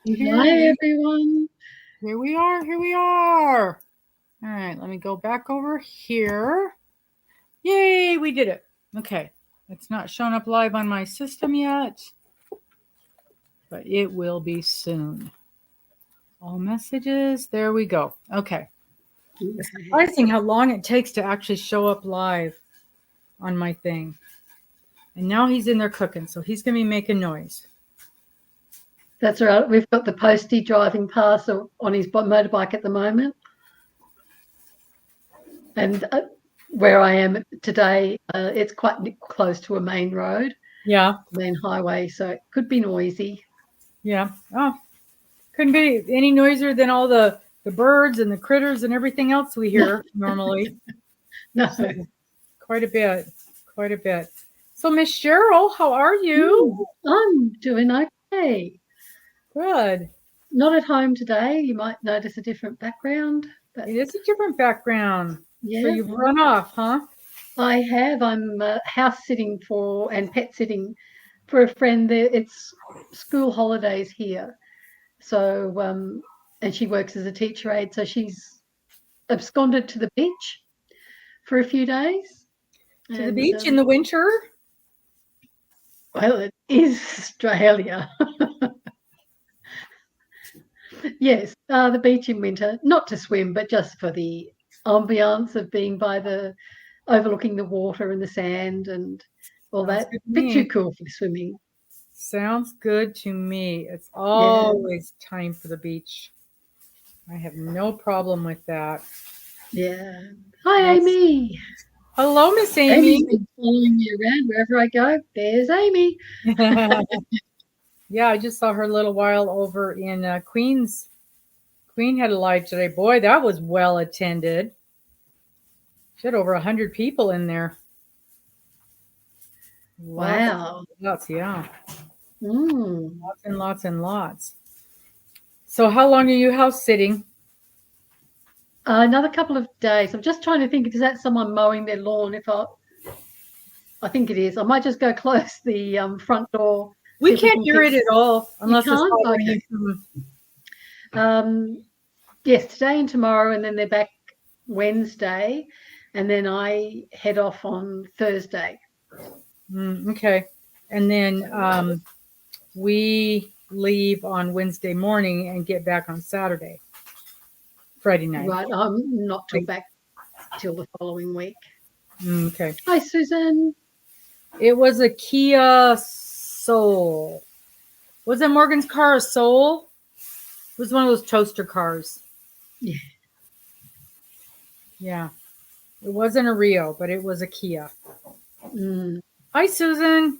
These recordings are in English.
Hi, everyone. Here we are. Here we are. All right, let me go back over here. Yay, we did it. Okay, it's not showing up live on my system yet, but it will be soon. All messages. There we go. Okay. It's surprising how long it takes to actually show up live on my thing. And now he's in there cooking, so he's going to be making noise. That's right. We've got the postie driving past on his motorbike at the moment. And where I am today, it's quite close to a main road. Yeah. Main highway, so it could be noisy. Yeah. Oh, couldn't be any noisier than all the birds and the critters and everything else we hear normally. No. So, quite a bit. Quite a bit. So, Miss Cheryl, how are you? I'm doing okay. Good. Not at home today. You might notice a different background. But it is a different background. Yeah. So you've run off, huh? I have. I'm house sitting and pet sitting for a friend. It's school holidays here. So, and she works as a teacher aide. So she's absconded to the beach for a few days. To the beach in the winter? Well, it is Australia. Yes, the beach in winter, not to swim, but just for the ambiance of being overlooking the water and the sand and all that. A bit too cool for swimming. Sounds good to me. It's always time for the beach. I have no problem with that. Yeah. Hi, Amy. Hello, Miss Amy. Amy's been following me around wherever I go. There's Amy. Yeah, I just saw her a little while over in Queens. Queen had a live today. Boy, that was well attended. She had over 100 people in there. Wow. Lots, yeah. Mm. Lots and lots and lots. So how long are you house sitting? Another couple of days. I'm just trying to think, is that someone mowing their lawn? I think it is. I might just go close the front door. We can't hear it at all unless it's okay. Yes, today and tomorrow, and then they're back Wednesday, and then I head off on Thursday. Okay. And then we leave on Wednesday morning and get back on Friday night. Right. I'm not back till the following week. Okay. Hi, Susan. It was a Kia Soul. Was that Morgan's car a Soul? It was one of those toaster cars. Yeah. Yeah. It wasn't a Rio, but it was a Kia. Mm. Hi, Susan.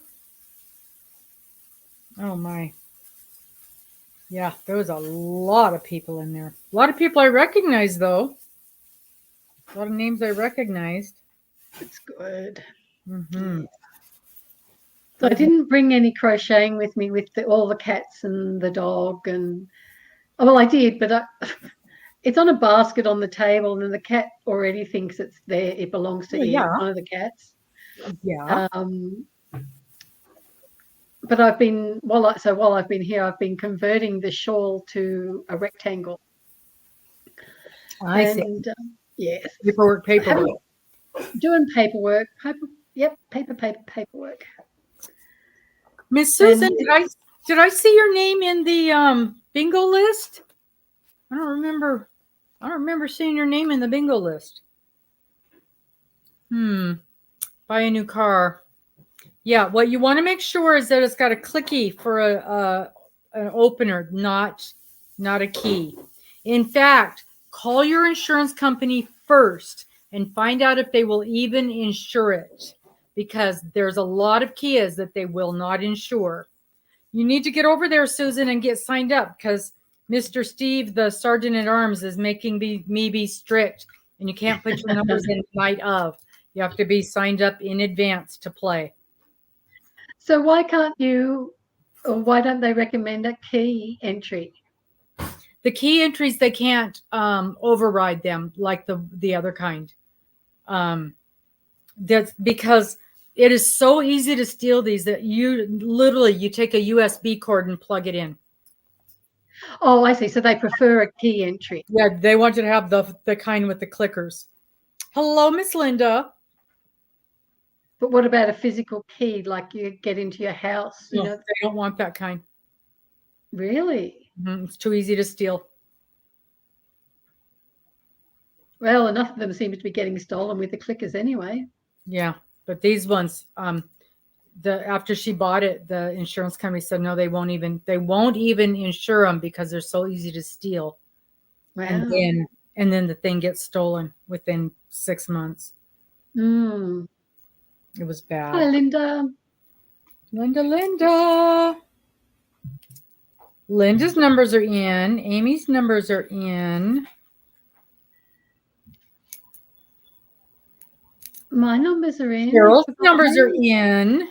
Oh, my. Yeah, there was a lot of people in there. A lot of people I recognized, though. A lot of names I recognized. That's good. Mm-hmm. So I didn't bring any crocheting with me with all the cats and the dog. Well, I did, but it's on a basket on the table, and the cat already thinks it's there. It belongs to one of the cats. Yeah. But I've been while I've been here, I've been converting the shawl to a rectangle. I see. Yes, paperwork. Doing paperwork. Paperwork. Miss Susan, did I see your name in the bingo list? I don't remember seeing your name in the bingo list. Buy a new car. Yeah, what you want to make sure is that it's got a clicky for an opener, not a key. In fact, call your insurance company first and find out if they will even insure it, because there's a lot of Kias that they will not insure. You need to get over there, Susan, and get signed up, because Mr. Steve, the sergeant at arms, is making me be strict, and you can't put your numbers in the night of. You have to be signed up in advance to play. So why don't they recommend a key entry? The key entries, they can't override them like the other kind. That's because it is so easy to steal these that you take a USB cord and plug it in. Oh, I see. So they prefer a key entry. Yeah, they want you to have the kind with the clickers. Hello, Miss Linda. But what about a physical key, like you get into your house? No, they don't want that kind. Really? It's too easy to steal. Well, enough of them seem to be getting stolen with the clickers anyway. Yeah, but these ones, after she bought it, the insurance company said no, they won't even insure them because they're so easy to steal. Wow. And then the thing gets stolen within 6 months. Mm. It was bad. Hi, Linda. Linda. Linda's numbers are in. Amy's numbers are in. My numbers are in. Cheryl's numbers are in.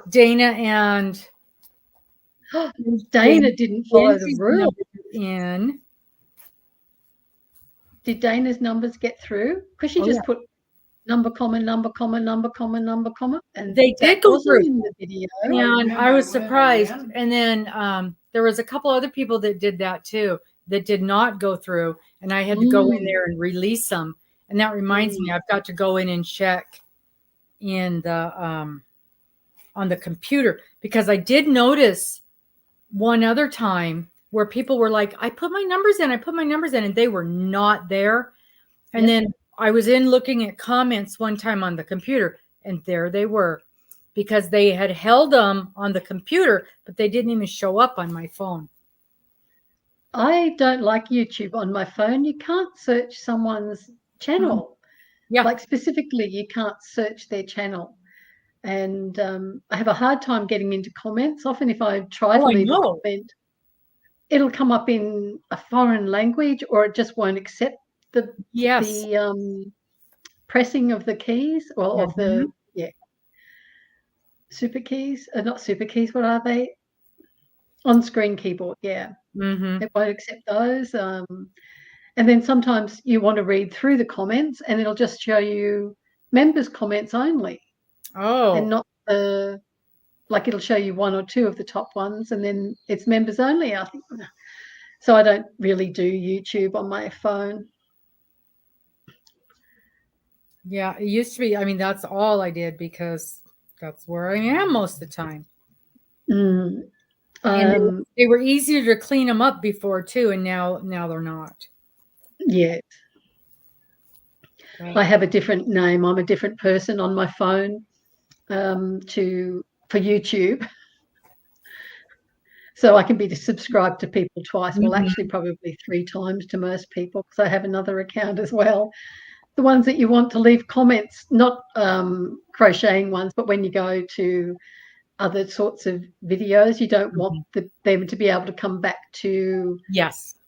Dana and Dana didn't follow the Lindsay's rule. numbers are in. Did Dana's numbers get through? Because she just put number, comma, number, comma, number, comma, number, comma. And they did go through in the video. And I was surprised. And then there was a couple other people that did that too, that did not go through. And I had to go in there and release them. And that reminds me, I've got to go in and check in the on the computer, because I did notice one other time where people were like, I put my numbers in, and they were not there. And then I was in looking at comments one time on the computer, and there they were, because they had held them on the computer, but they didn't even show up on my phone. I don't like YouTube on my phone. You can't search someone's channel. Yeah. Like specifically, you can't search their channel. And I have a hard time getting into comments. Often if I try to leave a comment, it'll come up in a foreign language, or it just won't accept the pressing of the keys, or of the super keys. Not super keys, what are they? On-screen keyboard, It won't accept those. And then sometimes you want to read through the comments, and it'll just show you members' comments only. And not like it'll show you one or two of the top ones, and then it's members only, I think. So I don't really do YouTube on my phone. Yeah, it used to be. I mean, that's all I did, because that's where I am most of the time. And they were easier to clean them up before too, and now they're not. Yes. I have a different name. I'm a different person on my phone for YouTube. So I can be subscribed to people twice. Well, actually probably 3 times to most people, because I have another account as well. The ones that you want to leave comments, not crocheting ones, but when you go to other sorts of videos, you don't want them to be able to come back to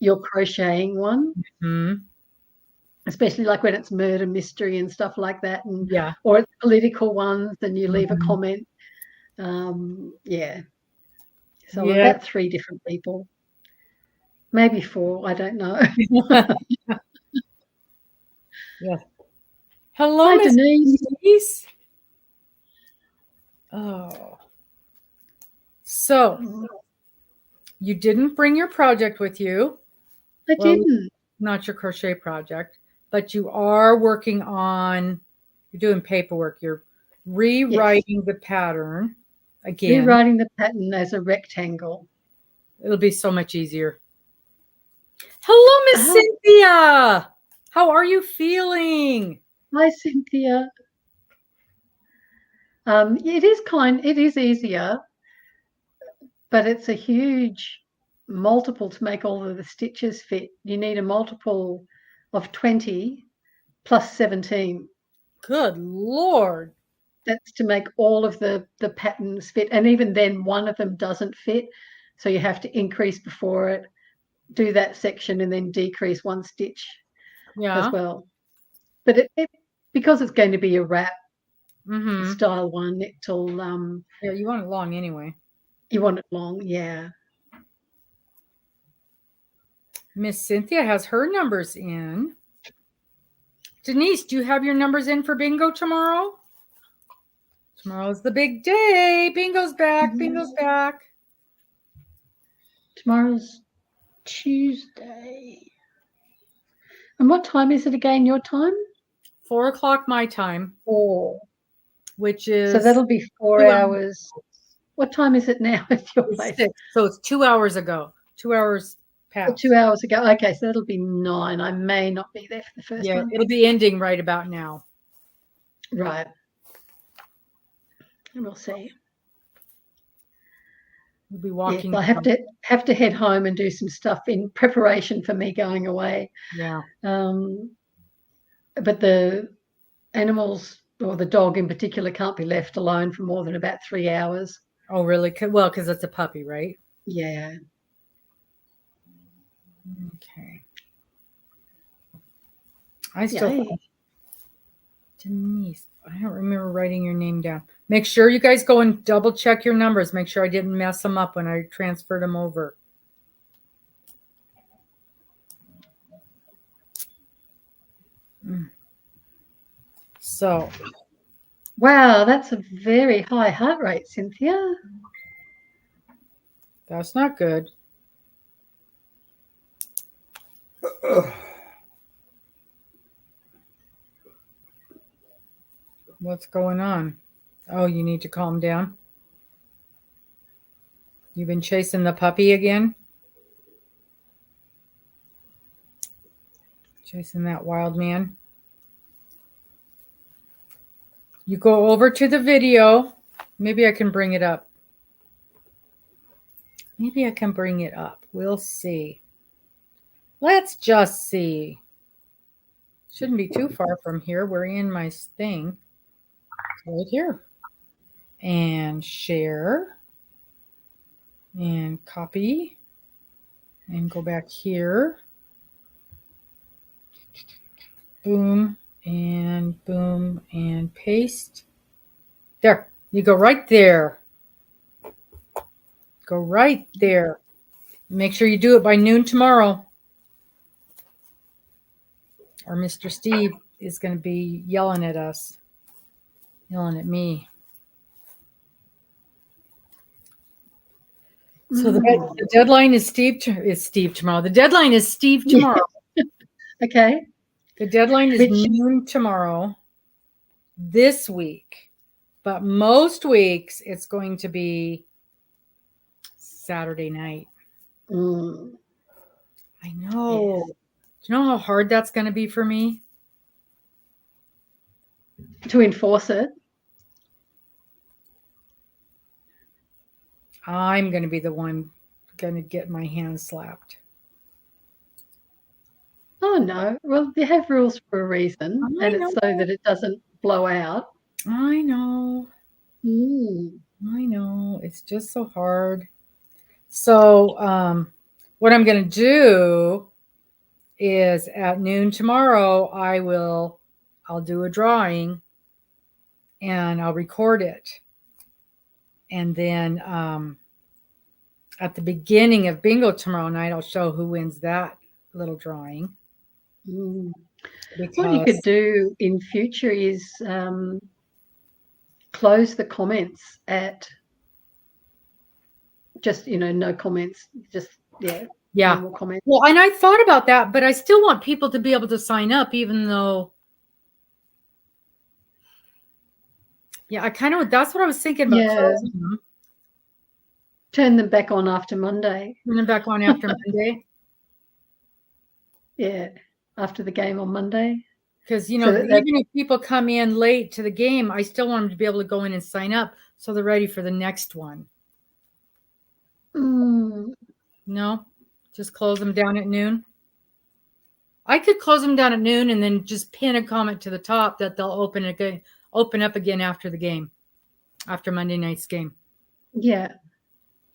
your crocheting one. Especially like when it's murder mystery and stuff like that, and or it's political ones, and you leave a comment. So about 3 different people, maybe 4. I don't know. Hello, hi, Denise. Oh, so you didn't bring your project with you. I didn't. Not your crochet project, but you are working on. You're doing paperwork. You're rewriting the pattern again. Rewriting the pattern as a rectangle. It'll be so much easier. Hello, Miss Cynthia. How are you feeling? Hi, Cynthia. It is easier, but it's a huge multiple to make all of the stitches fit. You need a multiple of 20 plus 17. Good Lord. That's to make all of the patterns fit. And even then, one of them doesn't fit. So you have to increase before it, do that section, and then decrease 1 stitch as well. But because it's going to be a wrap style one, it'll you want it long anyway. You want it long, Miss Cynthia has her numbers in. Denise, do you have your numbers in for bingo tomorrow? Tomorrow's the big day. Bingo's back. Bingo's back. Tomorrow's Tuesday. And what time is it again, your time? 4 o'clock my time. 4. Which is so that'll be 4 hours. What time is it now at your place? 6. So it's 2 hours ago. 2 hours past. 2 hours ago. Okay, so that'll be 9. I may not be there for the first one. It'll be ending right about now. Right. And we'll see. We'll be walking. Yes, I have to head home and do some stuff in preparation for me going away. Yeah. But the animals, or the dog in particular, can't be left alone for more than about 3 hours. Oh, really? Well, because it's a puppy, right? Yeah. Okay. I still Denise. I don't remember writing your name down. Make sure you guys go and double check your numbers. Make sure I didn't mess them up when I transferred them over. So. Wow, that's a very high heart rate, Cynthia. That's not good. What's going on? Oh, you need to calm down. You've been chasing the puppy again? Chasing that wild man? You go over to the video. Maybe I can bring it up. Maybe I can bring it up. We'll see. Let's just see. Shouldn't be too far from here. We're in my thing. Right here. And share. And copy. And go back here. Boom. And boom. And paste. There. You go right there. Go right there. Make sure you do it by noon tomorrow. Or Mr. Steve is going to be yelling at us. Yelling at me. So the deadline is Steve tomorrow. The deadline is Steve tomorrow. Okay. The deadline is noon tomorrow this week. But most weeks it's going to be Saturday night. I know. Yes. Do you know how hard that's going to be for me? To enforce it? I'm going to be the one going to get my hand slapped. Oh, no. Well, you have rules for a reason, and it's so that it doesn't blow out. I know. I know. It's just so hard. So what I'm going to do is at noon tomorrow, I'll do a drawing and I'll record it. And then at the beginning of bingo tomorrow night, I'll show who wins that little drawing. What you could do in future is close the comments at just, no comments, just, normal comments. Well, and I thought about that, but I still want people to be able to sign up, even though, that's what I was thinking about. Closing them. Turn them back on after Monday. Turn them back on after Monday? Yeah, after the game on Monday. Because, even if people come in late to the game, I still want them to be able to go in and sign up so they're ready for the next one. No? Just close them down at noon? I could close them down at noon and then just pin a comment to the top that they'll open up again after the game, after Monday night's game. Yeah.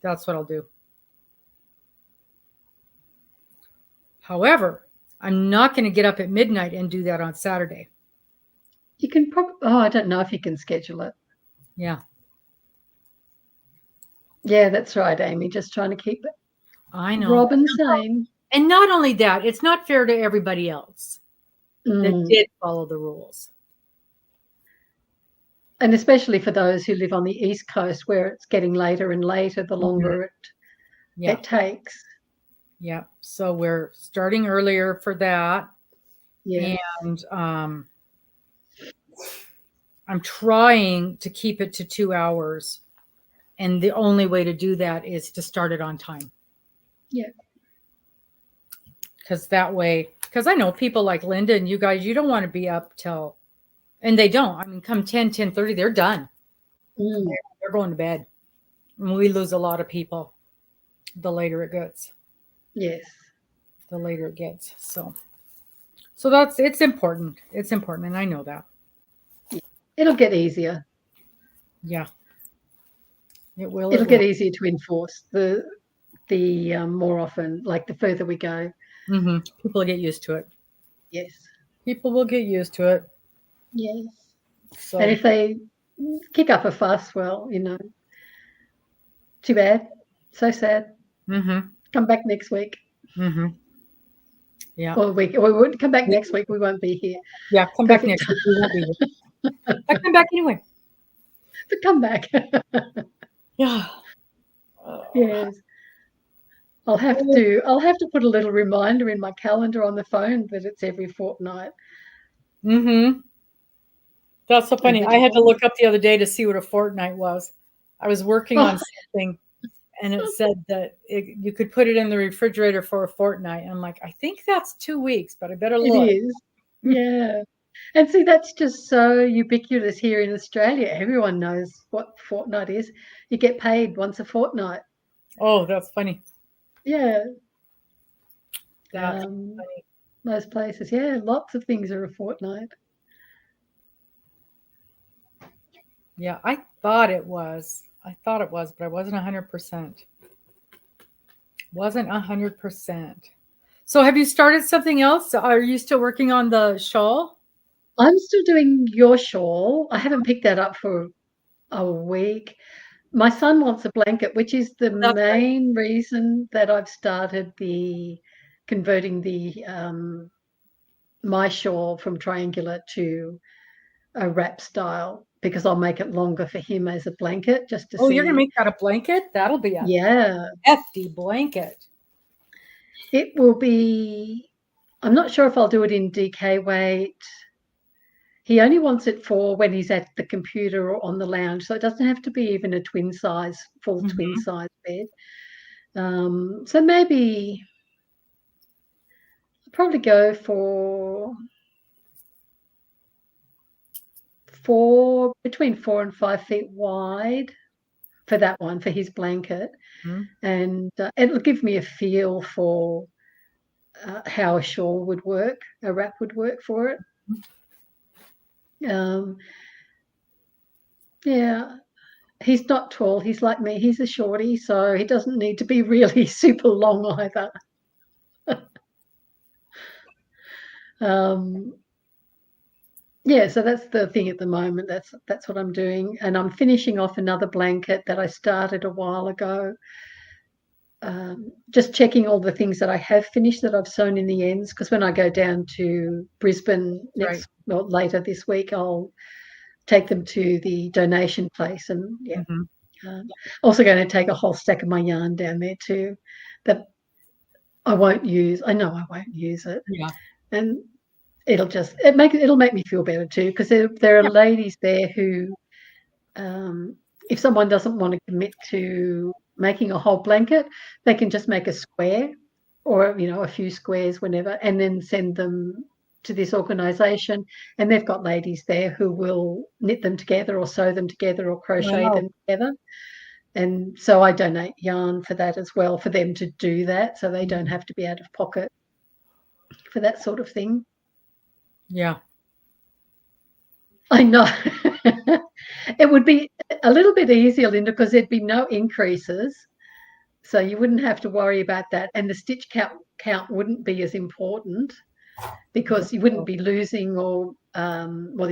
That's what I'll do. However, I'm not going to get up at midnight and do that on Saturday. You can probably, I don't know if you can schedule it. Yeah. Yeah, that's right, Amy. Just trying to keep it. I know. Robbin sane. And not only that, it's not fair to everybody else that did follow the rules. And especially for those who live on the East Coast where it's getting later and later, the longer Yeah. it takes. Yeah. So we're starting earlier for that. Yes. And I'm trying to keep it to 2 hours. And the only way to do that is to start it on time. Yeah. Because that way, because I know people like Linda and you guys, you don't want to be up till, and they don't. I mean, come 10:30, they're done. Mm. They're going to bed. And we lose a lot of people the later it gets. Yes. The later it gets. So that's, it's important. It's important. And I know that. It'll get easier. Yeah. It will. It'll get easier to enforce the more often, like the further we go. Mm-hmm. People get used to it. Yes. People will get used to it. Yes. So. And if they kick up a fuss, well, too bad. So sad. Mm-hmm. Come back next week. Mm-hmm. Yeah. Or we wouldn't come back next week. We won't be here. Yeah. Come back next week. We won't be here. I come back anyway. But come back. Yeah. Yes. I'll have to put a little reminder in my calendar on the phone that it's every fortnight. Mm-hmm. That's so funny. I had to look up the other day to see what a fortnight was. I was working on something and it said that you could put it in the refrigerator for a fortnight. And I'm like, I think that's 2 weeks, but I better look. It is. Yeah. And see, that's just so ubiquitous here in Australia. Everyone knows what fortnight is. You get paid once a fortnight. Oh, that's funny. Yeah. That's funny. Most places, yeah, lots of things are a fortnight. Yeah, I thought it was, but I wasn't 100%. Wasn't 100%. So have you started something else? Are you still working on the shawl? I'm still doing your shawl. I haven't picked that up for a week. My son wants a blanket, which is the main reason that I've started converting my shawl from triangular to a wrap style, because I'll make it longer for him as a blanket just to see. Oh, you're gonna make that a blanket? That'll be a hefty blanket. It will be, I'm not sure if I'll do it in DK weight. He only wants it for when he's at the computer or on the lounge, so it doesn't have to be even a twin size, full twin size bed. So maybe I'll probably go for between 4 and 5 feet wide for that one, for his blanket. And it'll give me a feel for how a shawl would work, a wrap would work for it. Yeah, he's not tall. He's like me. He's a shorty, so he doesn't need to be really super long either. Yeah, so that's the thing at the moment. That's what I'm doing, and I'm finishing off another blanket that I started a while ago. Just checking all the things that I have finished that I've sewn in the ends, because when I go down to Brisbane later this week, I'll take them to the donation place, and also going to take a whole stack of my yarn down there too that I won't use. I know I won't use it. Yeah. And it'll make me feel better too, because there are ladies there who, if someone doesn't want to commit to making a whole blanket, they can just make a square or a few squares whenever, and then send them to this organization, and they've got ladies there who will knit them together or sew them together or crochet them together. And so I donate yarn for that as well, for them to do that, so they don't have to be out of pocket for that sort of thing. Yeah. I know. It would be a little bit easier, Linda, because there'd be no increases. So you wouldn't have to worry about that. And the stitch count wouldn't be as important, because you wouldn't be losing you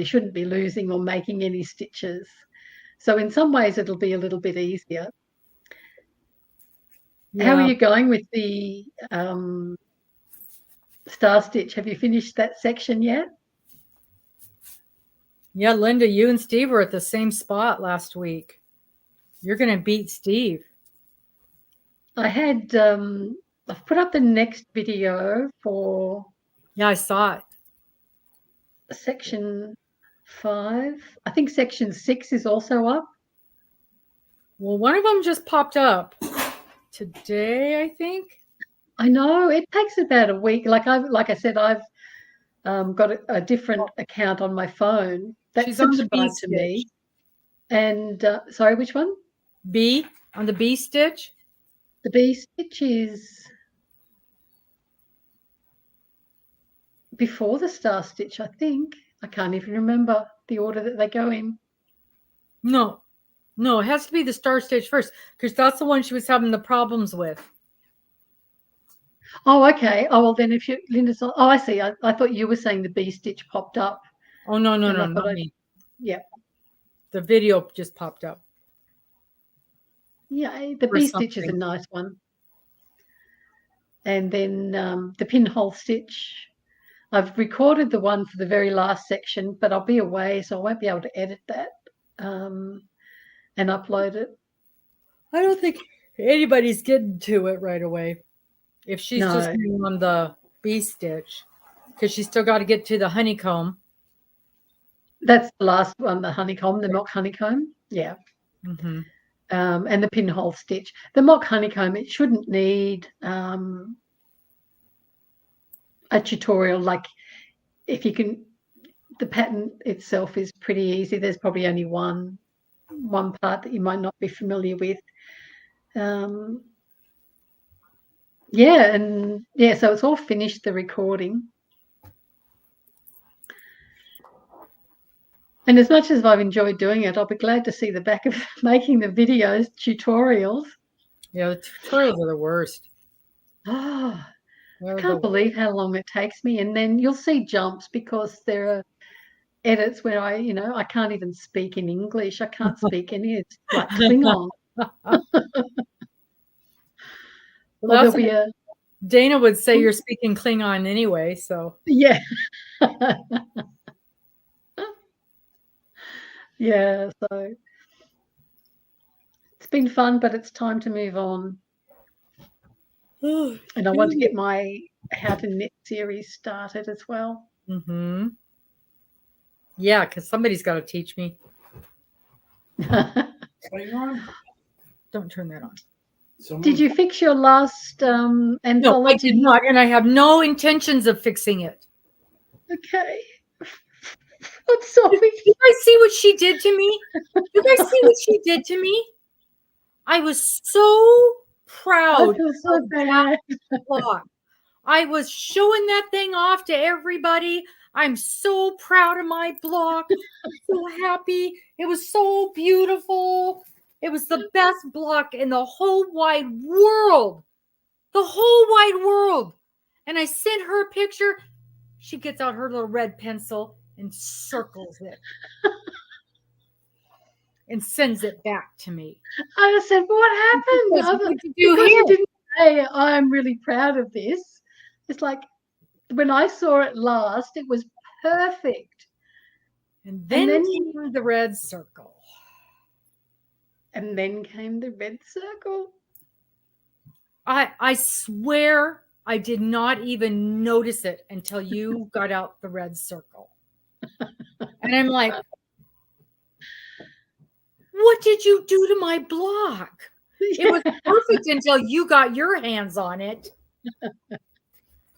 shouldn't be losing or making any stitches. So in some ways it'll be a little bit easier. Yeah. How are you going with the star stitch? Have you finished that section yet? Yeah, Linda, you and Steve were at the same spot last week. You're going to beat Steve. I had I've put up the next video for Yeah, I saw it. section 5. I think section 6 is also up. Well, one of them just popped up today, I think. I know it takes about a week. Like I said, I've got a different account on my phone that's She's on the B subscribed to me. stitch. And sorry, which one? B on the B stitch. The B stitch is before the star stitch, I think. I can't even remember the order that they go in. No, it has to be the star stitch first because that's the one she was having the problems with. Oh, okay. Oh, well, then if you, Linda's, oh, I see. I thought you were saying the B stitch popped up. Oh, no, not me. Yeah. The video just popped up. Yeah, the B stitch is a nice one. And then the pinhole stitch. I've recorded the one for the very last section, but I'll be away, so I won't be able to edit that and upload it. I don't think anybody's getting to it right away. If she's just on the B stitch, because she's still got to get to the honeycomb. That's the last one, the honeycomb, the mock honeycomb. Yeah. Mm-hmm. And the pinhole stitch. The mock honeycomb, it shouldn't need a tutorial. Like if you can, the pattern itself is pretty easy. There's probably only one part that you might not be familiar with. Yeah, and yeah, so it's all finished, the recording. And as much as I've enjoyed doing it, I'll be glad to see the back of making the videos, tutorials. Yeah, the tutorials are the worst. Oh, I can't believe how long it takes me. And then you'll see jumps because there are edits where I can't even speak in English. I can't speak any. It's like Klingon. Well, Dana would say you're speaking Klingon anyway, so. Yeah. Yeah, so it's been fun, but it's time to move on. And I want to get my How to Knit series started as well. Mm-hmm. Yeah, because somebody's got to teach me. Don't turn that on. Did you fix your last anthology? No, I did not, and I have no intentions of fixing it. Okay. I'm sorry. You guys see what she did to me? You guys see what she did to me? I was so proud. I feel so bad. I was showing that thing off to everybody. I'm so proud of my block. I'm so happy. It was so beautiful. It was the best block in the whole wide world. The whole wide world. And I sent her a picture. She gets out her little red pencil and circles it. And sends it back to me. I said, what happened? Because you didn't say, I'm really proud of this. It's like when I saw it last, it was perfect. And then came the red circle. And then came the red circle. I swear I did not even notice it until you got out the red circle. And I'm like, what did you do to my block? It was perfect until you got your hands on it.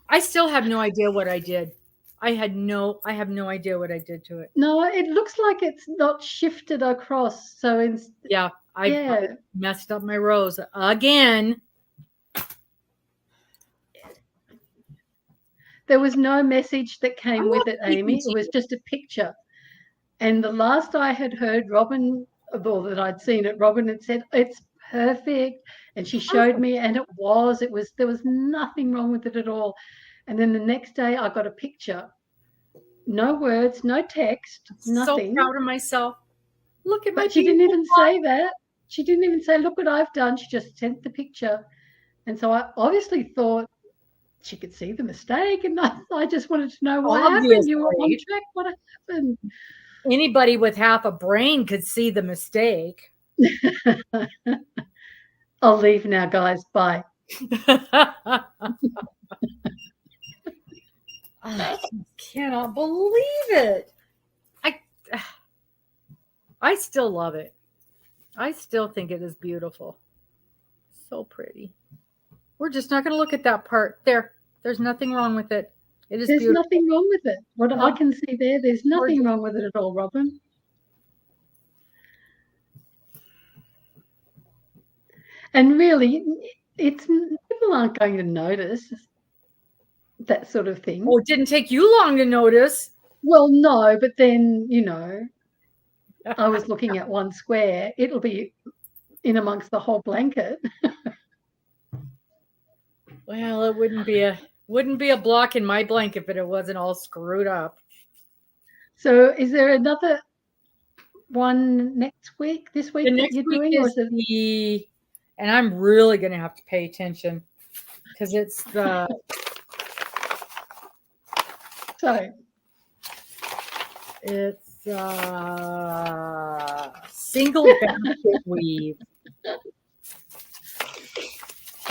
I still have no idea what I did. I have no idea what I did to it. No, it looks like it's not shifted across. So it's I messed up my rows again. There was no message that came with it, Amy. It was just a picture. And the last I had heard Robbin, or that I'd seen it, Robbin had said, it's perfect. And she showed me, and there was nothing wrong with it at all. And then the next day I got a picture. No words, no text, nothing. So proud of myself. Look at my But she didn't even say that. She didn't even say, look what I've done. She just sent the picture. And so I obviously thought she could see the mistake. And I just wanted to know what happened. You were on track. What happened? Anybody with half a brain could see the mistake. I'll leave now, guys. Bye. I cannot believe it. I still love it. I still think it is beautiful. So pretty. We're just not going to look at that part. There's nothing wrong with it. It is There's beautiful. nothing wrong with it. What No. I can see there's nothing wrong with it at all, Robin. And really, people aren't going to notice that sort of thing. Oh, it didn't take you long to notice. Well, no, but then, I was looking at one square. It'll be in amongst the whole blanket. Well, it wouldn't be a block in my blanket, but it wasn't all screwed up. So is there another one next week, this week that you're doing? Or is it and I'm really going to have to pay attention because it's the... Sorry. It's single basket weave.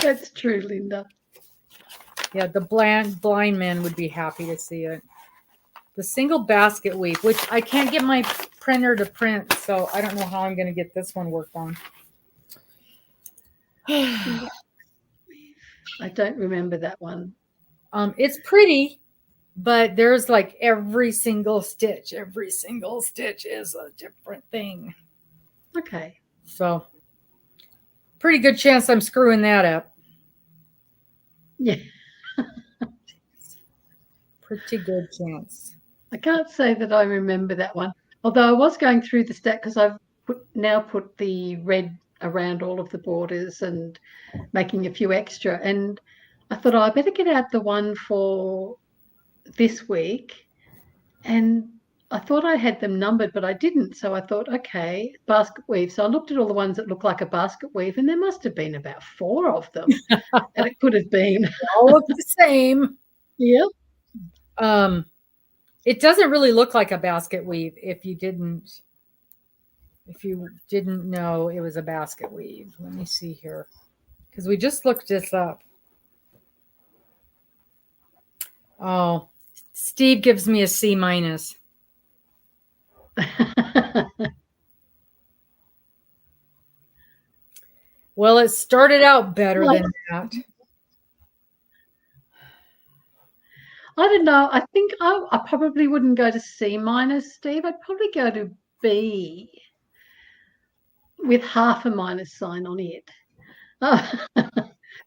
That's true, Linda. Yeah, the blind men would be happy to see it. The single basket weave, which I can't get my printer to print, so I don't know how I'm going to get this one worked on. I don't remember that one. It's pretty, but there's like every single stitch is a different thing. Okay. So pretty good chance I'm screwing that up. Yeah. Pretty good chance. I can't say that I remember that one. Although I was going through the stack because I've now put the red around all of the borders and making a few extra. And I thought, I better get out the one for this week. And I thought I had them numbered, but I didn't. So I thought, okay, basket weave. So I looked at all the ones that look like a basket weave, and there must have been about 4 of them. And it could have been. They all look the same. Yep. It doesn't really look like a basket weave if you didn't know it was a basket weave. Let me see here, because we just looked this up. Oh, Steve gives me a C-. Well, it started out better than that. I don't know. I think I probably wouldn't go to C-, Steve. I'd probably go to B with half a minus sign on it.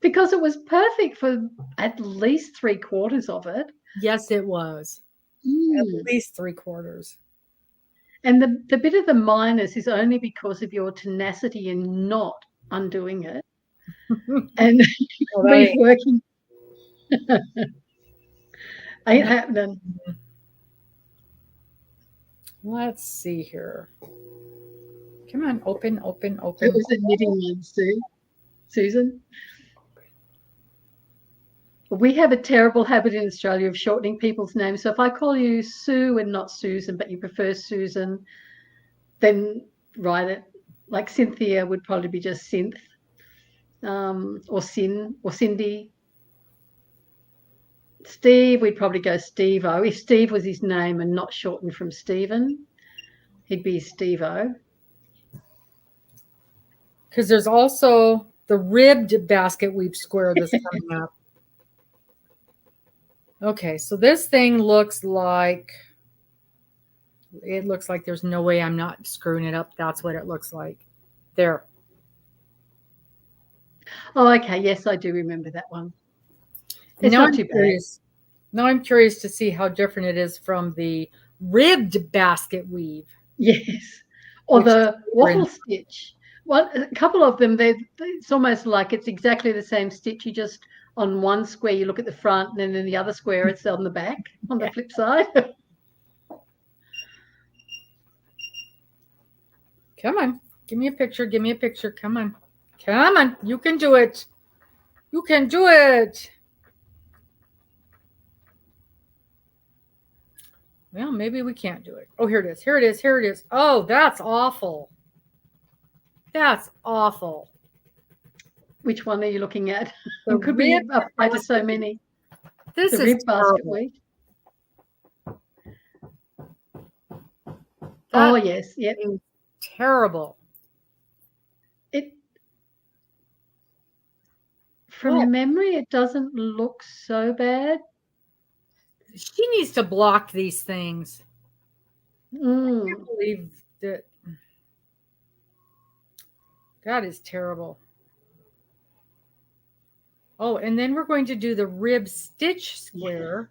Because it was perfect for at least 3/4 of it. Yes, it was. At least 3/4. And the bit of the minus is only because of your tenacity in not undoing it and reworking. Ain't happening. Let's see here. Come on, open. It was a knitting one, Susan. We have a terrible habit in Australia of shortening people's names. So if I call you Sue and not Susan, but you prefer Susan, then write it. Like Cynthia would probably be just Synth, or Sin, or Cindy. Steve, we'd probably go Steve-O. If Steve was his name and not shortened from Stephen, he'd be Steve-O. Because there's also the ribbed basket weave square that's coming up. Okay, so this thing looks like there's no way I'm not screwing it up. That's what it looks like. There. Oh, okay. Yes, I do remember that one. It's not too bad. Now I'm curious to see how different it is from the ribbed basket weave. Yes, or the wattle stitch. Well, a couple of them, it's almost like it's exactly the same stitch. You just, on one square, you look at the front, and then in the other square, it's on the back, on the flip side. Come on. Give me a picture. Come on. You can do it. Well, maybe we can't do it. Oh, here it is. Oh, that's awful. Which one are you looking at? The It could be rib applied to so many. This The is rib basket terrible. weave. That Oh yes, yep. is terrible. From What? memory, it doesn't look so bad. She needs to block these things. I can't believe that. That is terrible. Oh, and then we're going to do the rib stitch square.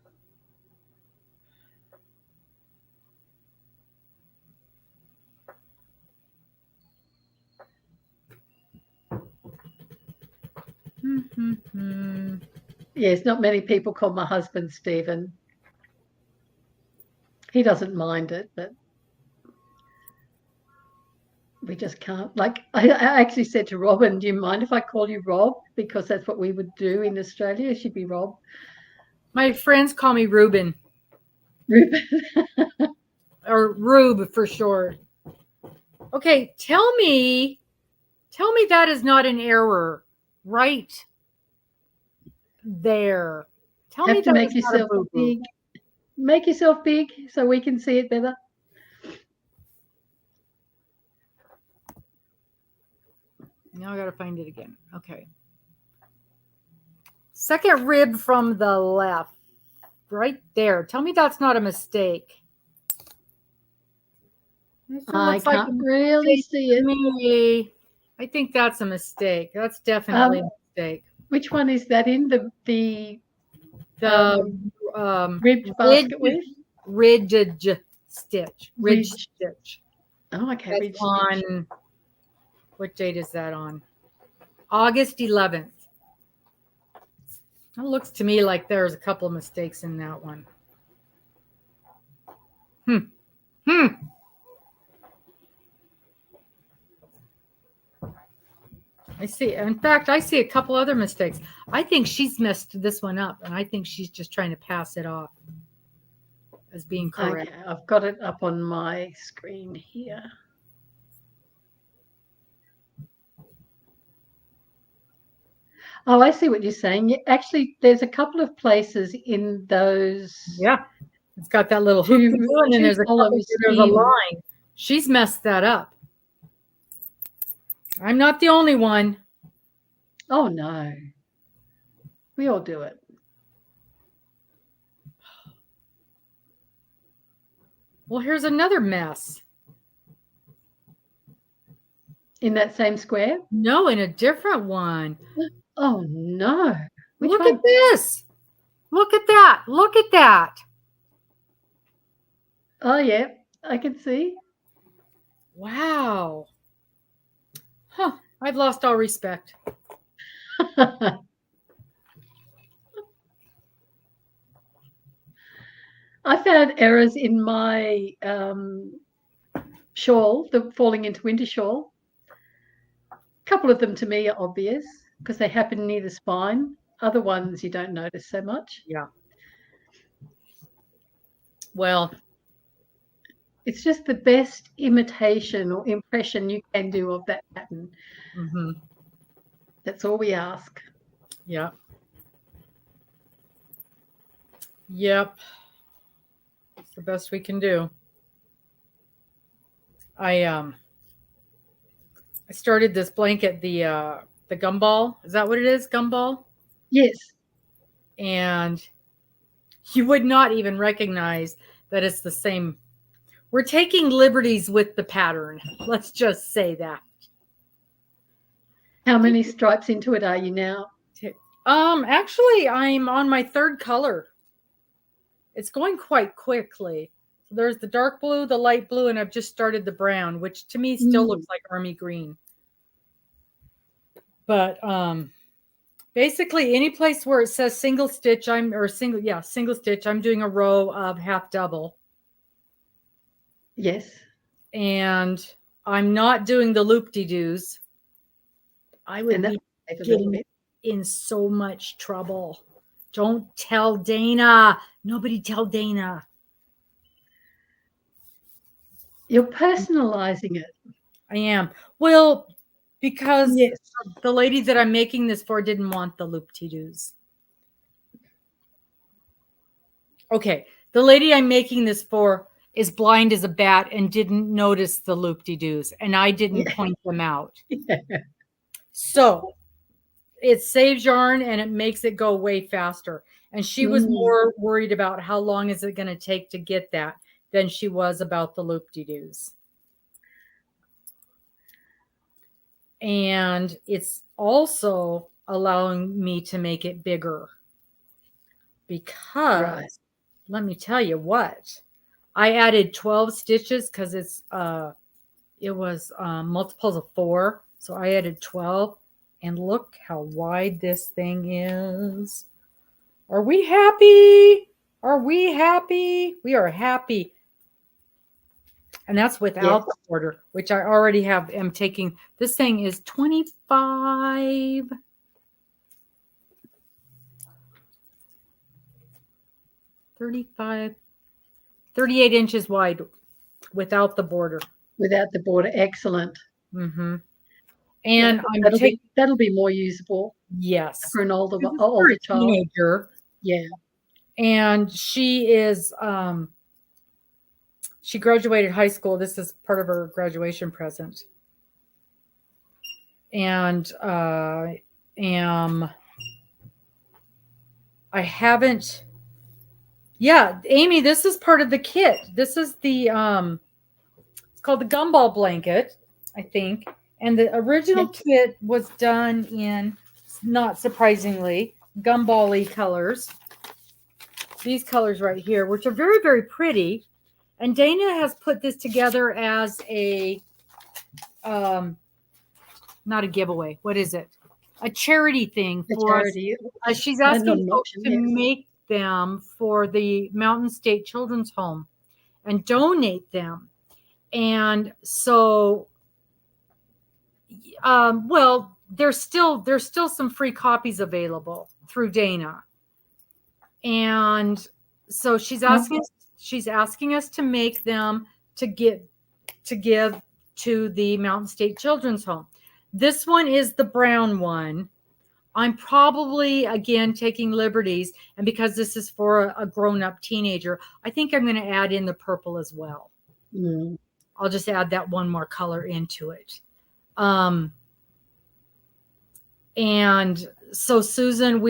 Yes, not many people call my husband Stephen. He doesn't mind it, but we just can't. Like, I actually said to Robbin, do you mind if I call you Rob? Because that's what we would do in Australia. She'd be Rob. My friends call me Ruben. Ruben. Or Rube for short. Okay, tell me that is not an error right there. Tell me to that make is not a yourself boo-boo. big. Make yourself big so we can see it better. Now I got to find it again. Okay. Second rib from the left. Right there. Tell me that's not a mistake. I can't really see it. Me. I think that's a mistake. That's definitely a mistake. Which one is that in? The ribbed basket weave? Ridge stitch. Ridge stitch. Oh, okay. That's on, what date is that on? August 11th. It looks to me like there's a couple of mistakes in that one. I see. In fact, I see a couple other mistakes. I think she's messed this one up, and I think she's just trying to pass it off as being correct. Okay, I've got it up on my screen here. Oh, I see what you're saying. Actually, there's a couple of places in those. Yeah, it's got that little hoop, and then there's a line. She's messed that up. I'm not the only one. Oh, no. We all do it. Well, here's another mess. In that same square? No, in a different one. Oh, no. Look at this. Look at that. Look at that. Oh, yeah. I can see. Wow. Huh. I've lost all respect. I found errors in my shawl, the falling into winter shawl. A couple of them to me are obvious because they happen near the spine. Other ones you don't notice so much. Yeah. Well, it's just the best imitation or impression you can do of that pattern. Mm-hmm. That's all we ask. Yeah. Yep. It's the best we can do. I started this blanket, the gumball. Is that what it is? Gumball? Yes. And you would not even recognize that it's the same. We're taking liberties with the pattern. Let's just say that. How many stripes into it are you now? Actually, I'm on my third color. It's going quite quickly. So there's the dark blue, the light blue, and I've just started the brown, which to me still looks like army green. But basically, any place where it says single stitch, single stitch, I'm doing a row of half double. Yes. And I'm not doing the loop-de-doos. I would be getting in so much trouble. Don't tell Dana. Nobody tell Dana. You're personalizing it. I am. Well, because Yes. the lady that I'm making this for didn't want the loop-de-doos. Okay, the lady I'm making this for is blind as a bat and didn't notice the loop-de-doos, and I didn't point them out. Yeah. So it saves yarn and it makes it go way faster. And she was more worried about how long is it going to take to get that than she was about the loop-de-doos. And it's also allowing me to make it bigger because let me tell you what, I added 12 stitches because it was multiples of 4. So I added 12 and look how wide this thing is. Are we happy? Are we happy? We are happy. And that's without the border, which I already have. I'm taking, this thing is 25. 35, 38 inches wide without the border. Without the border, excellent. Mm-hmm. And that'll be more usable. Yes, for an older child. Teenager. Yeah. And she is she graduated high school. This is part of her graduation present. And I haven't. Yeah, Amy, this is part of the kit. This is the it's called the gumball blanket, I think. And the original kit was done in, not surprisingly, gumball-y colors. These colors right here, which are very, very pretty. And Dana has put this together as a, not a giveaway. What is it? A charity thing for charity. She's asking folks to make them for the Mountain State Children's Home and donate them. And so, well, there's still some free copies available through Dana. And so she's asking us to make them to give to the Mountain State Children's Home. This one is the brown one. I'm probably, again, taking liberties. And because this is for a grown-up teenager, I think I'm going to add in the purple as well. Mm. I'll just add that one more color into it. And so, Susan,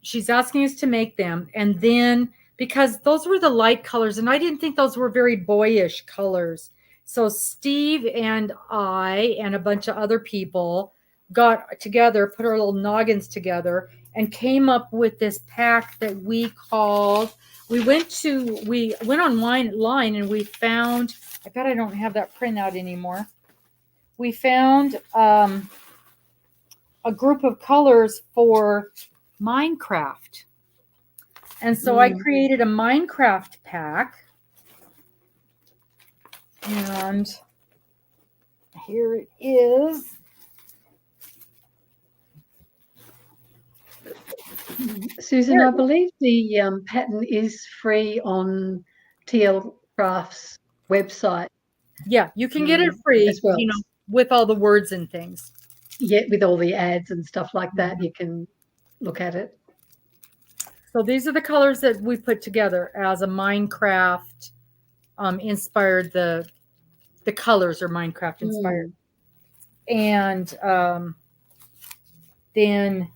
she's asking us to make them. And then, because those were the light colors, and I didn't think those were very boyish colors. So Steve and I and a bunch of other people got together, put our little noggins together, and came up with this pack that we called, we went online and we found, I bet I don't have that printout anymore. We found a group of colors for Minecraft. And so I created a Minecraft pack. And here it is. Susan, I believe the pattern is free on TL Crafts website. Yeah, you can get it free as well, with all the words and things. Yeah, with all the ads and stuff like that, you can look at it. So these are the colors that we put together as a Minecraft inspired. The colors are Minecraft inspired. And then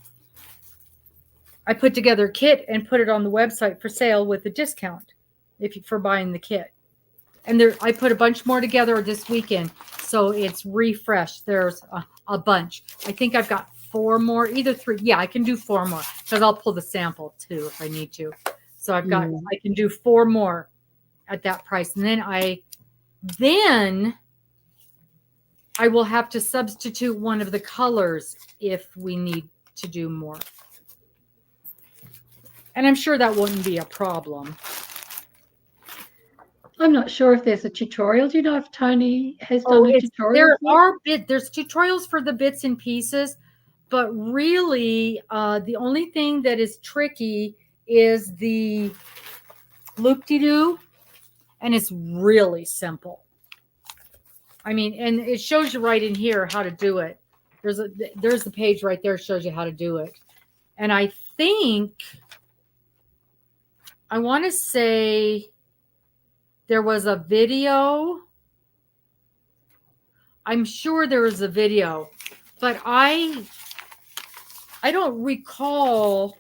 I put together a kit and put it on the website for sale with a discount for buying the kit. And I put a bunch more together this weekend, so it's refreshed. There's a bunch. I think I've got 4 more, either 3. Yeah, I can do 4 more because I'll pull the sample too if I need to. So I can do 4 more at that price, and then I will have to substitute one of the colors if we need to do more. And I'm sure that wouldn't be a problem. I'm not sure if there's a tutorial. Do you know if Tony has done a tutorial? There's tutorials for the bits and pieces, but really the only thing that is tricky is the loop-de-doo, and it's really simple. I mean, and it shows you right in here how to do it. There's the page right there, shows you how to do it. And I think I want to say there was a video. I'm sure there was a video, but I don't recall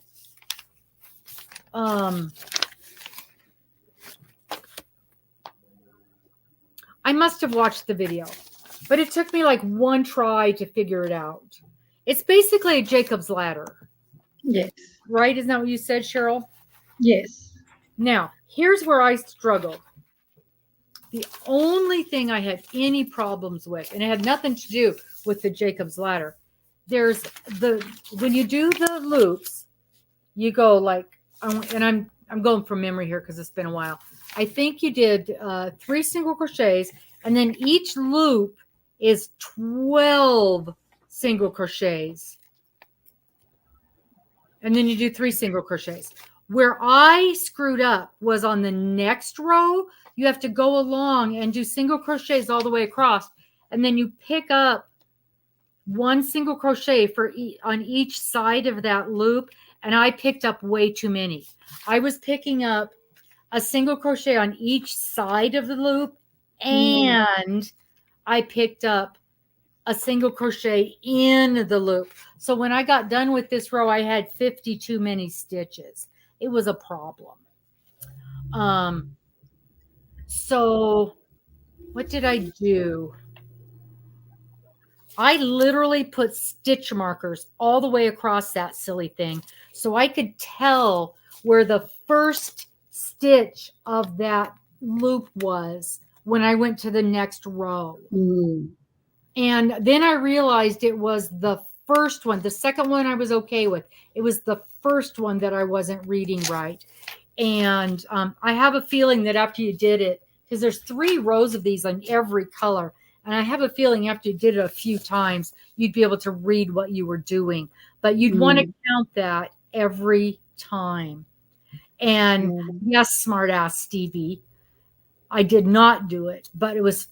I must have watched the video, but it took me like one try to figure it out. It's basically a Jacob's ladder. Yes. Right? Isn't that what you said, Cheryl? Yes. Now, here's where I struggled. The only thing I had any problems with, and it had nothing to do with the Jacob's ladder, there's when you do the loops, you go like, and I'm going from memory here because it's been a while. I think you did 3 single crochets, and then each loop is 12 single crochets. And then you do 3 single crochets. Where I screwed up was on the next row. You have to go along and do single crochets all the way across, and then you pick up 1 single crochet on each side of that loop, and I picked up way too many. I was picking up a single crochet on each side of the loop, and I picked up a single crochet in the loop. So when I got done with this row, I had 50 too many stitches. It was a problem. So what did I do? I literally put stitch markers all the way across that silly thing so I could tell where the first stitch of that loop was when I went to the next row. And then I realized it was the first one. The second one I was okay with. It was the first one that I wasn't reading right. And I have a feeling that after you did it, because there's 3 rows of these on every color, and I have a feeling after you did it a few times, you'd be able to read what you were doing. But you'd want to count that every time. And yes, smart ass Stevie, I did not do it, but it was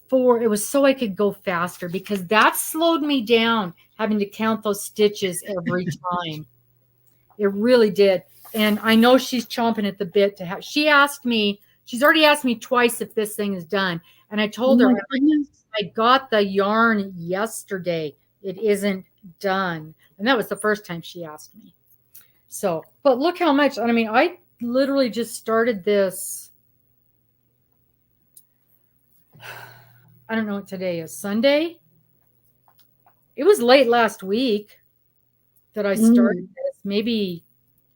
so I could go faster, because that slowed me down having to count those stitches every time. It really did. And I know she's chomping at the bit to have. She's already asked me twice if this thing is done. And I told her, I got the yarn yesterday. It isn't done. And that was the first time she asked me. So, but look how much, I mean, I literally just started this. I don't know what today is, Sunday. It was late last week that I started this. Maybe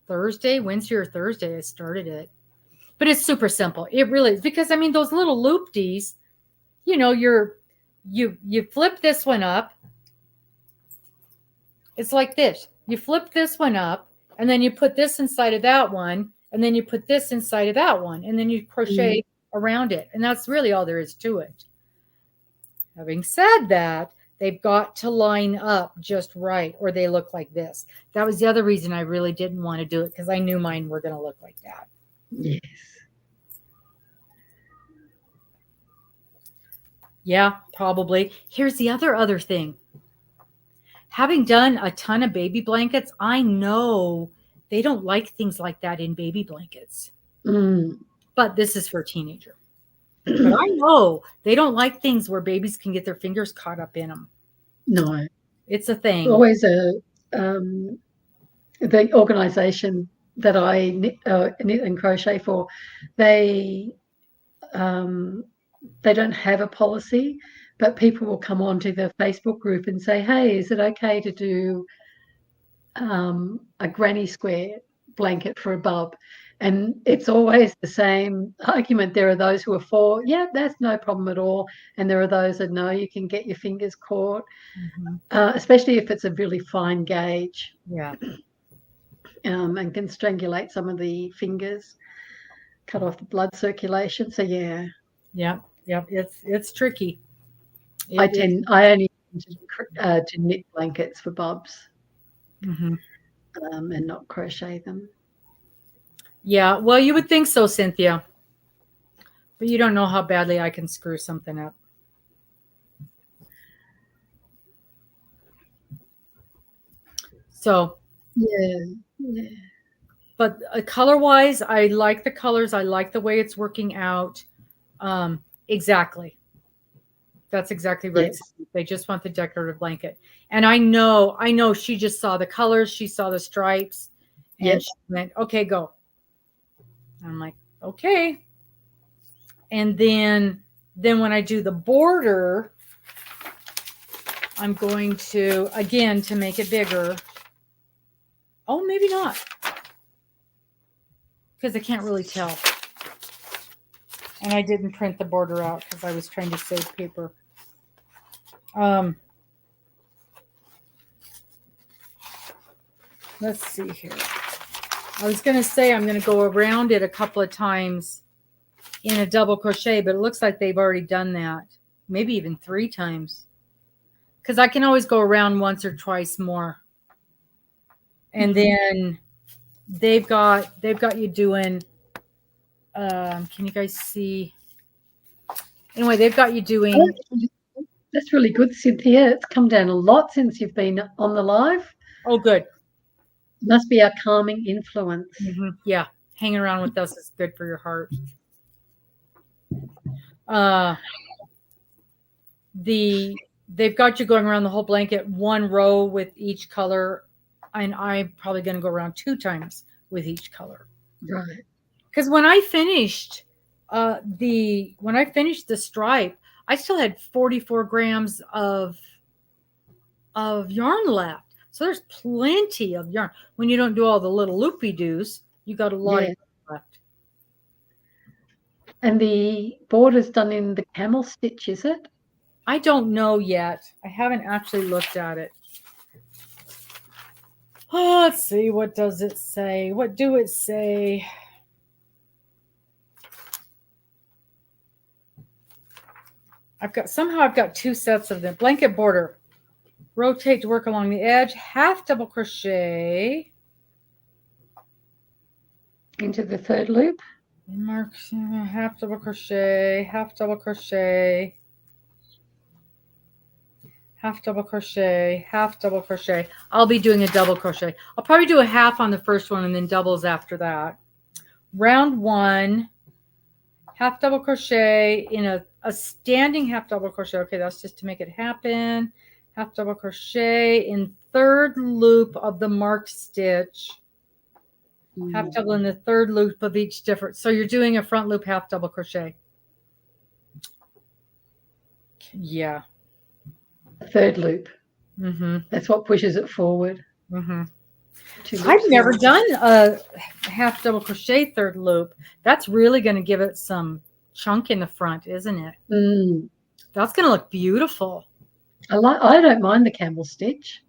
Wednesday or Thursday I started it. But it's super simple. It really is, because I mean, those little loop-dees, you know, you flip this one up. It's like this. You flip this one up, and then you put this inside of that one, and then you put this inside of that one, and then you crochet around it. And that's really all there is to it. Having said that, they've got to line up just right, or they look like this. That was the other reason I really didn't want to do it, because I knew mine were going to look like that. Yes. Yeah, probably. Here's the other thing. Having done a ton of baby blankets, I know they don't like things like that in baby blankets. But this is for a teenager. But I know they don't like things where babies can get their fingers caught up in them. No. It's a thing. Always the organization that I knit and crochet for, they don't have a policy, but people will come onto the Facebook group and say, hey, is it okay to do a granny square blanket for a bub? And it's always the same argument. There are those who are for, yeah, that's no problem at all. And there are those that, no, you can get your fingers caught, especially if it's a really fine gauge. Yeah. And can strangulate some of the fingers, cut off the blood circulation. So, yeah. Yeah. It's tricky. I only to knit blankets for bubs and not crochet them. Yeah, well, you would think so, Cynthia. But you don't know how badly I can screw something up. So, yeah. but color wise, I like the colors. I like the way it's working out. Exactly. That's exactly right. Yes. They just want the decorative blanket. And I know she just saw the colors, she saw the stripes, and Yep. she went, okay, go. I'm like, okay. And then when I do the border, I'm going to, again, to make it bigger. Oh, maybe not. Because I can't really tell. And I didn't print the border out because I was trying to save paper. Let's see here. I was going to say I'm going to go around it a couple of times in a double crochet, but it looks like they've already done that. Maybe even 3 times. Because I can always go around once or twice more. And then they've got you doing, can you guys see? Anyway, they've got you doing. That's really good, Cynthia. It's come down a lot since you've been on the live. Oh, good. Must be our calming influence. Yeah, hanging around with us is good for your heart. They've got you going around the whole blanket, 1 row with each color, and I'm probably going to go around 2 times with each color. Right. Because when I finished the stripe, I still had 44 grams of yarn left. So there's plenty of yarn. When you don't do all the little loopy-doos, you got a lot of yarn left. And the border's done in the camel stitch, is it? I don't know yet. I haven't actually looked at it. Oh, let's see. What does it say? What do it say? I've got 2 sets of them. Blanket border. Rotate to work along the edge. Half double crochet. Into the 3rd loop. Mark half double crochet. Half double crochet. Half double crochet. Half double crochet. I'll be doing a double crochet. I'll probably do a half on the first one and then doubles after that. Round 1. Half double crochet in a standing half double crochet. Okay, that's just to make it happen. Half double crochet in 3rd loop of the marked stitch. Half double in the 3rd loop of each different. So you're doing a front loop half double crochet. Yeah. 3rd loop. Mm-hmm. That's what pushes it forward. Mm-hmm. I've never done a half double crochet 3rd loop. That's really going to give it some chunk in the front, isn't it? That's going to look beautiful. I don't mind the camel stitch.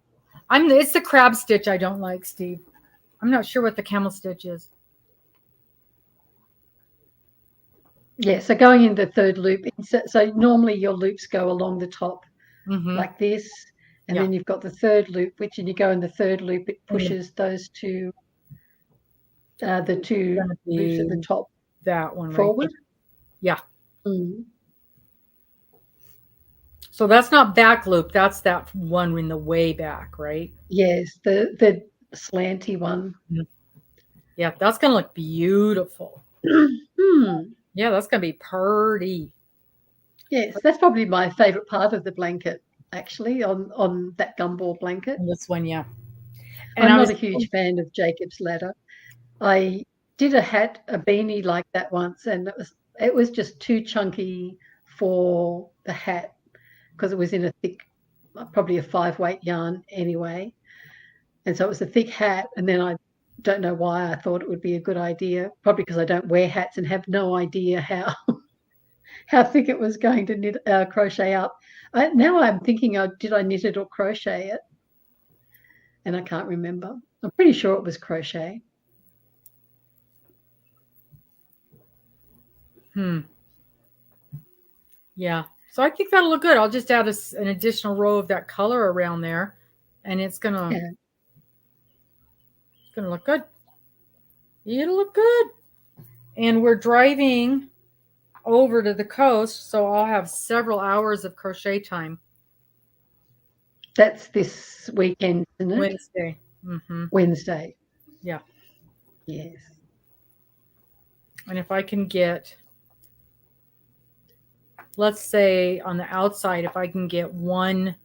It's the crab stitch I don't like, Steve. I'm not sure what the camel stitch is. Yeah, so going into the 3rd loop. So normally your loops go along the top like this. And then you've got the 3rd loop, which when you go in the 3rd loop, it pushes those 2, the 2 loops at the top. That one forward. Right? Yeah. So that's not back loop. That's that one in the way back, right? Yes, the slanty one. Yeah, that's going to look beautiful. Yeah, that's going to be pretty. Yes, that's probably my favorite part of the blanket, actually, on that gumball blanket. This one, yeah. And I'm not a huge fan of Jacob's Ladder. I did a beanie like that once, and it was just too chunky for the hat because it was in a thick, probably a 5-weight yarn anyway. And so it was a thick hat, and then I don't know why I thought it would be a good idea, probably because I don't wear hats and have no idea how thick it was going to crochet up. Now I'm thinking, did I knit it or crochet it? And I can't remember. I'm pretty sure it was crochet. Yeah. So I think that'll look good. I'll just add an additional row of that color around there, and it's gonna look good. It'll look good. And we're driving over to the coast, so I'll have several hours of crochet time. That's this weekend, isn't it? Wednesday. Mm-hmm. Wednesday. Yeah. Yes. And if I can get, let's say on the outside, if I can get one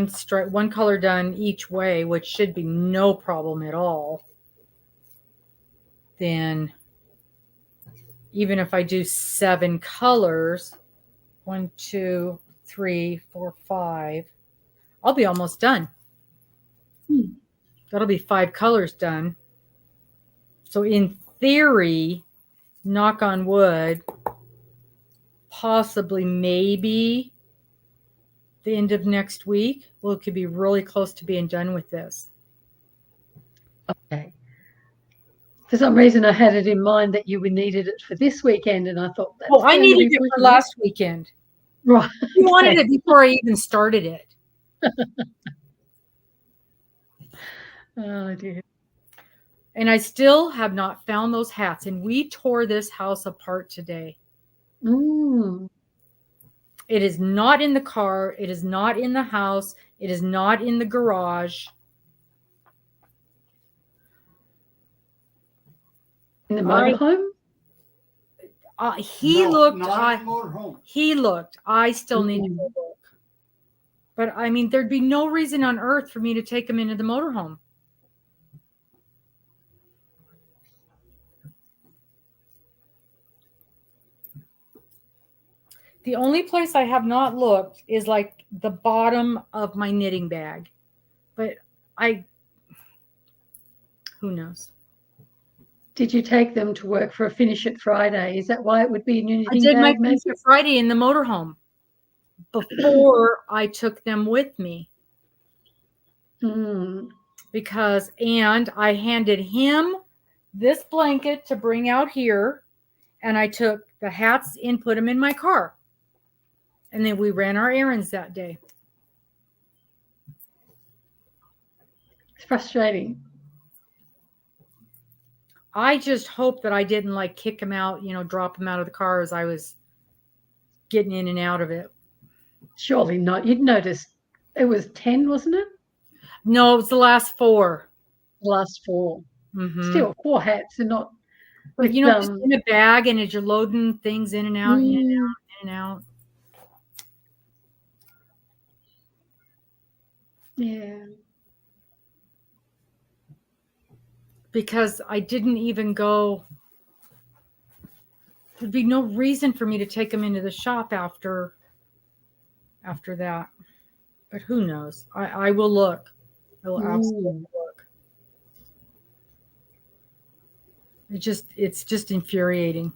stripe, one color done each way, which should be no problem at all, then even if I do 7 colors, 1, 2, 3, 4, 5, I'll be almost done. That'll be 5 colors done. So in theory, knock on wood, possibly maybe the end of next week, it could be really close to being done with this. Okay. For some reason, I had it in mind that you needed it for this weekend, and I thought that's I needed it for last weekend. Right. You wanted it before I even started it. Oh dear. And I still have not found those hats. And we tore this house apart today. Mm. It is not in the car. It is not in the house. It is not in the garage. In the motorhome? He looked. Not in the motorhome. He looked. I still need to go look. But I mean, there'd be no reason on earth for me to take him into the motorhome. The only place I have not looked is like the bottom of my knitting bag. But who knows? Did you take them to work for a Finish It Friday? Is that why it would be in your knitting I did bag, my Finish It Friday in the motorhome before I took them with me. Because, and I handed him this blanket to bring out here, and I took the hats and put them in my car. And then we ran our errands that day. It's frustrating. I just hope that I didn't like kick him out, drop him out of the car as I was getting in and out of it. Surely not. You'd noticed it was 10, wasn't it? No, it was the last 4. The last 4. Mm-hmm. Still, 4 hats and not. But just in a bag, and as you're loading things in and out, in and out, in and out. Yeah. Because I didn't even go. There'd be no reason for me to take him into the shop after that. But who knows? I will look. I will absolutely look. It's just infuriating.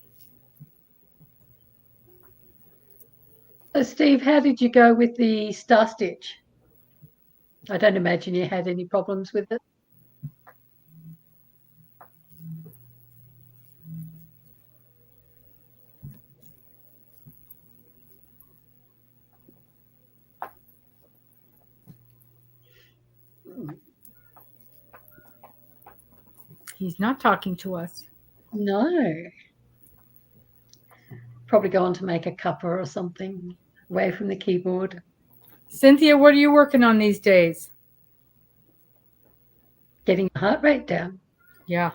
So Steve, how did you go with the star stitch? I don't imagine you had any problems with it. He's not talking to us. No. Probably go on to make a cuppa or something away from the keyboard. Cynthia, what are you working on these days? Getting the heart rate down. Yeah.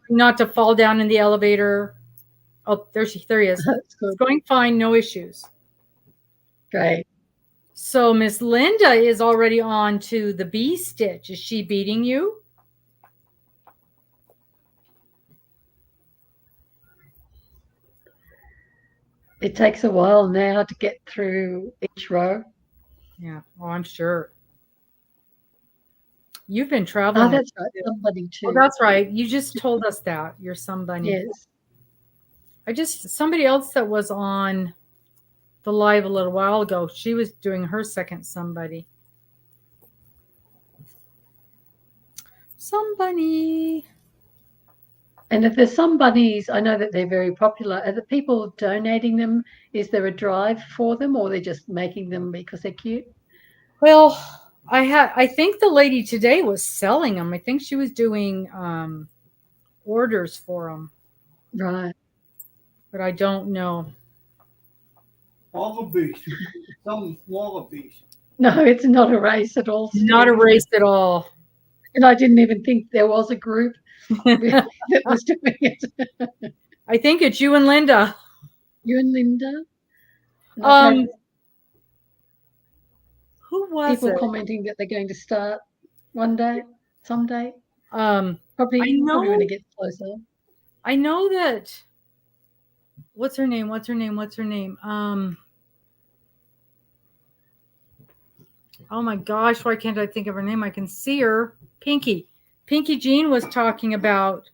Not to fall down in the elevator. Oh, there he is. That's good. It's going fine, no issues. Great. So Miss Linda is already on to the B stitch. Is she beating you? It takes a while now to get through each row. Yeah, I'm sure. You've been traveling. Oh, that's right. Somebody too. Oh, that's right. You just told us that. You're somebody. Yes. Somebody else that was on the live a little while ago, she was doing her second somebody. Somebody. And if there's some bunnies, I know that they're very popular. Are the people donating them? Is there a drive for them, or they're just making them because they're cute? Well, I think the lady today was selling them. I think she was doing orders for them. Right. But I don't know. Wallabies. Some wallabies. No, it's not a race at all, Not a Steve. race at all. And I didn't even think there was a group that was doing it. I think it's you and Linda. You and Linda. And I've had Who was people it? commenting that they're going to start one day, someday. I Probably know. when it gets closer. I know that. What's her name? Oh my gosh, why can't I think of her name? I can see her. Pinky Jean was talking about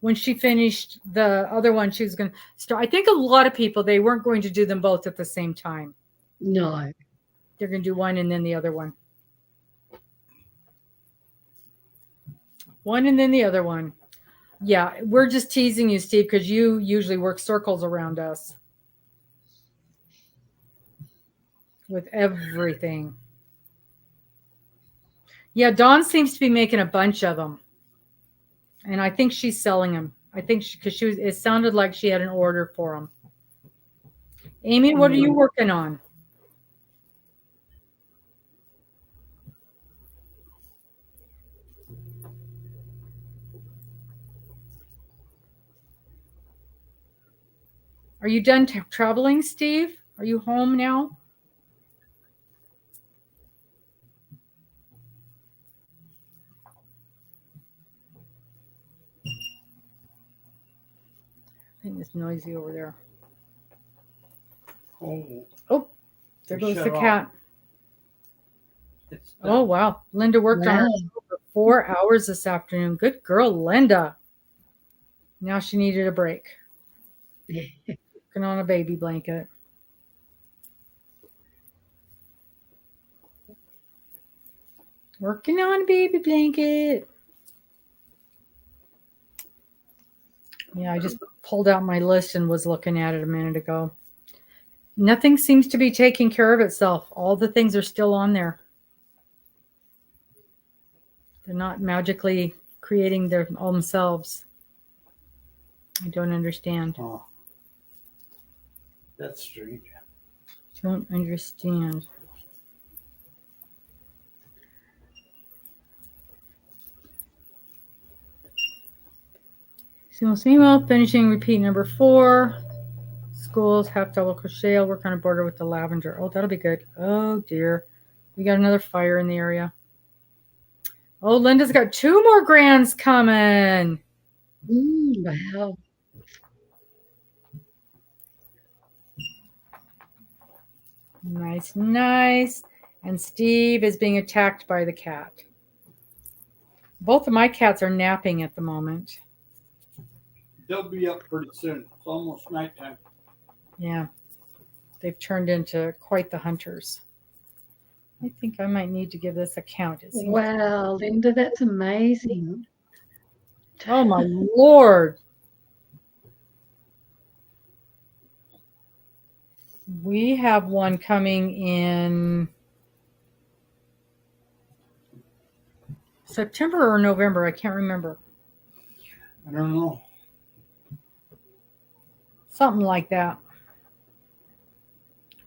when she finished the other one, she was going to start. I think a lot of people, they weren't going to do them both at the same time. No. They're going to do one and then the other one. One and then the other one. Yeah, we're just teasing you, Steve, because you usually work circles around us with everything. Yeah, Dawn seems to be making a bunch of them. And I think she's selling them. I think because it sounded like she had an order for them. Amy, what are you working on? Are you done traveling, Steve? Are you home now? I think it's noisy over there. Oh, there goes the cat. Oh, wow. Linda worked on it for 4 hours this afternoon. Good girl, Linda. Now she needed a break. Working on a baby blanket. Working on a baby blanket. Yeah, I just pulled out my list and was looking at it a minute ago. Nothing seems to be taking care of itself. All the things are still on there. They're not magically creating their own selves. I don't understand. Oh, that's strange. Don't understand. Single seam, finishing repeat number 4. Schools, half double crochet. I'll work on a border with the lavender. Oh, that'll be good. Oh dear. We got another fire in the area. Oh, Linda's got 2 more grands coming. Wow. Nice, nice. And Steve is being attacked by the cat. Both of my cats are napping at the moment. They'll be up pretty soon. It's almost nighttime. Yeah. They've turned into quite the hunters. I think I might need to give this a count. Wow, Linda, that's amazing. Oh my Lord. We have one coming in September or November. I can't remember. I don't know. Something like that.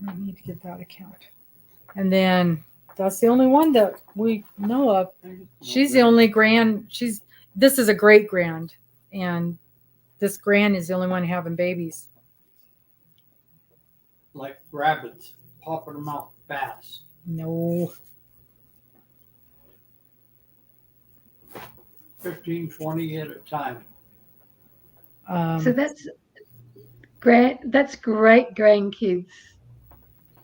I need to give that a count. And then that's the only one that we know of. She's the only grand. This is a great grand. And this grand is the only one having babies. Like rabbits, popping them out fast. No. 15, 20 at a time. So that's great grandkids.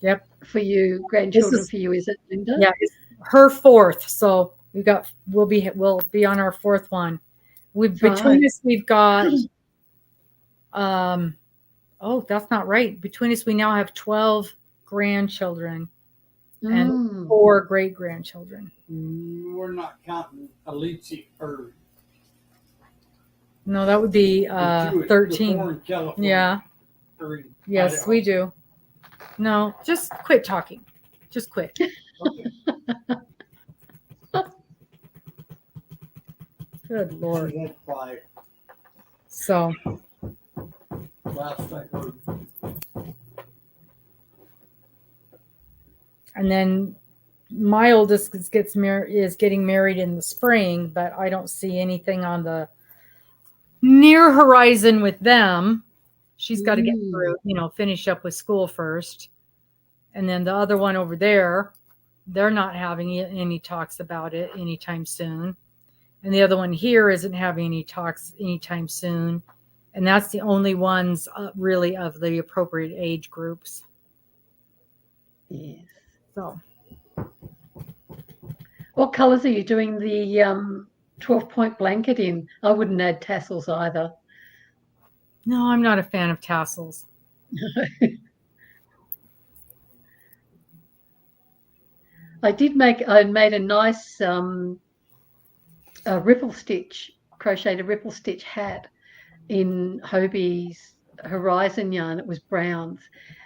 Yep. For you, grandchildren for you, is it, Linda? Yeah, it's her 4th. So we'll be on our 4th one. Between us we've got oh, that's not right. Between us we now have 12 grandchildren and 4 great grandchildren. We're not counting Alicia or no, that would be 13. Yeah. Yes, we do. No, just quit talking. Just quit. Good Lord. So. And then my oldest is getting married in the spring, but I don't see anything on the near horizon with them. She's got to get through, finish up with school first. And then the other one over there, they're not having any talks about it anytime soon. And the other one here isn't having any talks anytime soon. And that's the only ones really of the appropriate age groups. Yes. So, what colours are you doing the 12-point blanket in? I wouldn't add tassels either. no, I'm not a fan of tassels. I made a nice crocheted ripple stitch hat in Hobie's Horizon yarn. It was browns,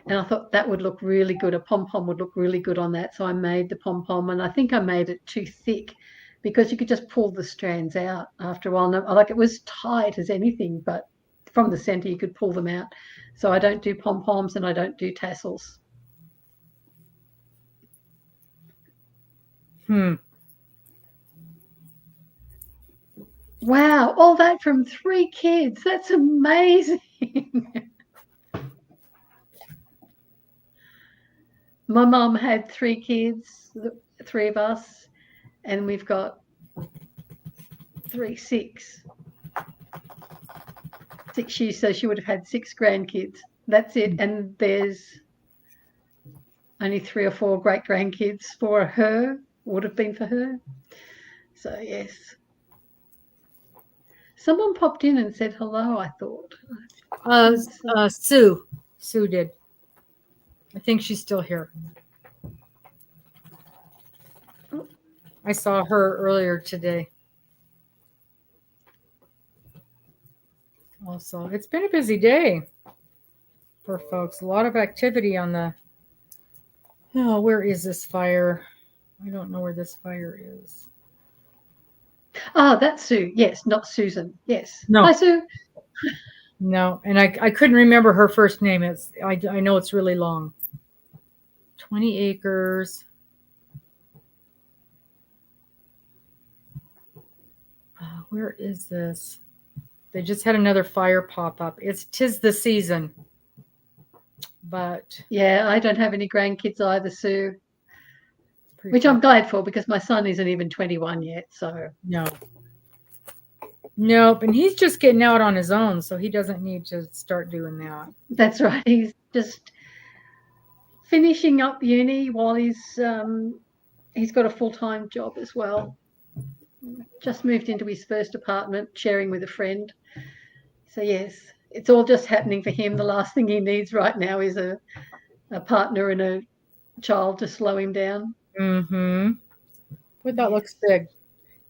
and I thought that would look really good. A pom-pom would look really good on that, so I made the pom-pom, and I think I made it too thick because you could just pull the strands out after a while. Like, it was tight as anything, but from the center you could pull them out. So I don't do pom-poms and I don't do tassels. Wow, all that from 3 kids. That's amazing. My mum had 3 kids, 3 of us, and we've got 6. 6 so she would have had 6 grandkids. That's it. And there's only 3 or 4 great grandkids for her, would have been for her. So, yes. Someone popped in and said hello, I thought. Sue. Sue did. I think she's still here. I saw her earlier today. Also, it's been a busy day for folks. A lot of activity on the... Oh, where is this fire? I don't know where this fire is. Oh, that's Sue. Yes, not Susan. Yes. No. Hi, Sue. No, and I couldn't remember her first name. I know it's really long. 20 acres. Where is this? They just had another fire pop up. 'Tis the season. But yeah, I don't have any grandkids either, Sue. Which fun. I'm glad for, because my son isn't even 21 yet. So Nope, and he's just getting out on his own, so he doesn't need to start doing that. That's right. He's just finishing up uni while he's got a full-time job as well. Just moved into his first apartment, sharing with a friend. So yes, it's all just happening for him. The last thing he needs right now is a partner and a child to slow him down. But that looks big.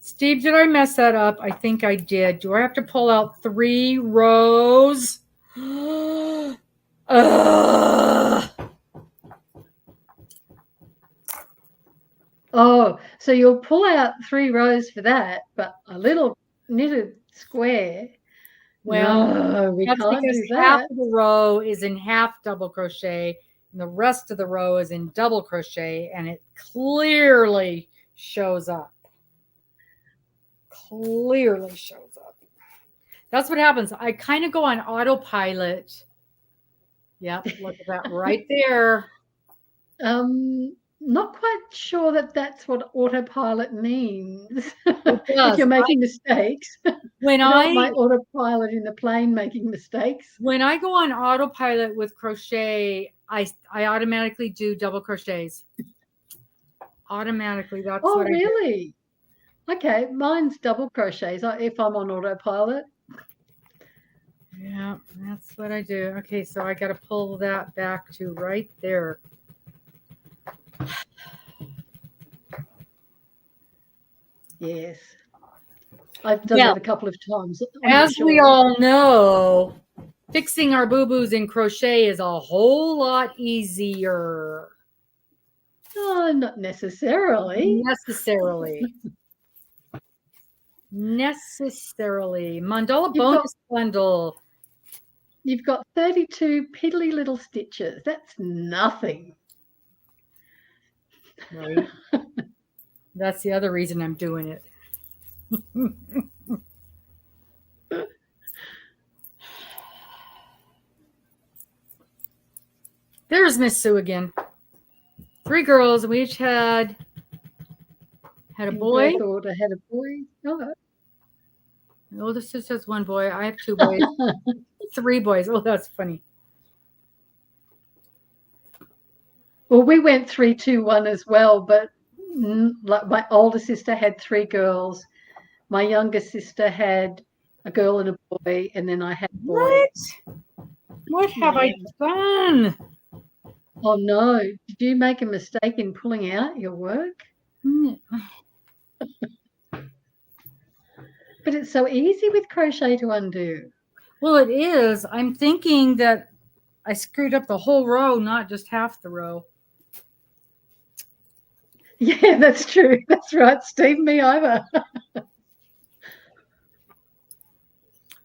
Steve, did I mess that up? I think I did. Do I have to pull out 3 rows? Oh, so you'll pull out 3 rows for that, but a little knitted square. Well, no, we that's can't because do that. half of the row is in half double crochet and the rest of the row is in double crochet, and it clearly shows up. That's what happens. I kind of go on autopilot. Yep, look at that right there. Not quite sure that that's what autopilot means. It does. If you're making mistakes. When I don't like my autopilot in the plane making mistakes. When I go on autopilot with crochet, I automatically do double crochets. Automatically, that's what really? I do. Okay, mine's double crochets if I'm on autopilot. Yeah, that's what I do. Okay, so I got to pull that back to right there. Yes. I've done that a couple of times. As we all know, fixing our boo-boos in crochet is a whole lot easier. Oh, not necessarily. Necessarily. Mandala bonus bundle. You've got 32 piddly little stitches. That's nothing. Right. That's the other reason I'm doing it. There's Miss Sue again. 3 girls. We each had a boy. Birth order had a boy. Oh. The older sister has 1 boy. I have 2 boys. 3 boys. Oh, that's funny. Well, we went 3, 2, 1 as well, but like my older sister had 3 girls. My younger sister had a girl and a boy, and then I had a boy. What have I done? Oh no! Did you make a mistake in pulling out your work? But it's so easy with crochet to undo. Well, it is. I'm thinking that I screwed up the whole row, not just half the row. Yeah, that's true. That's right, Steve. Me either.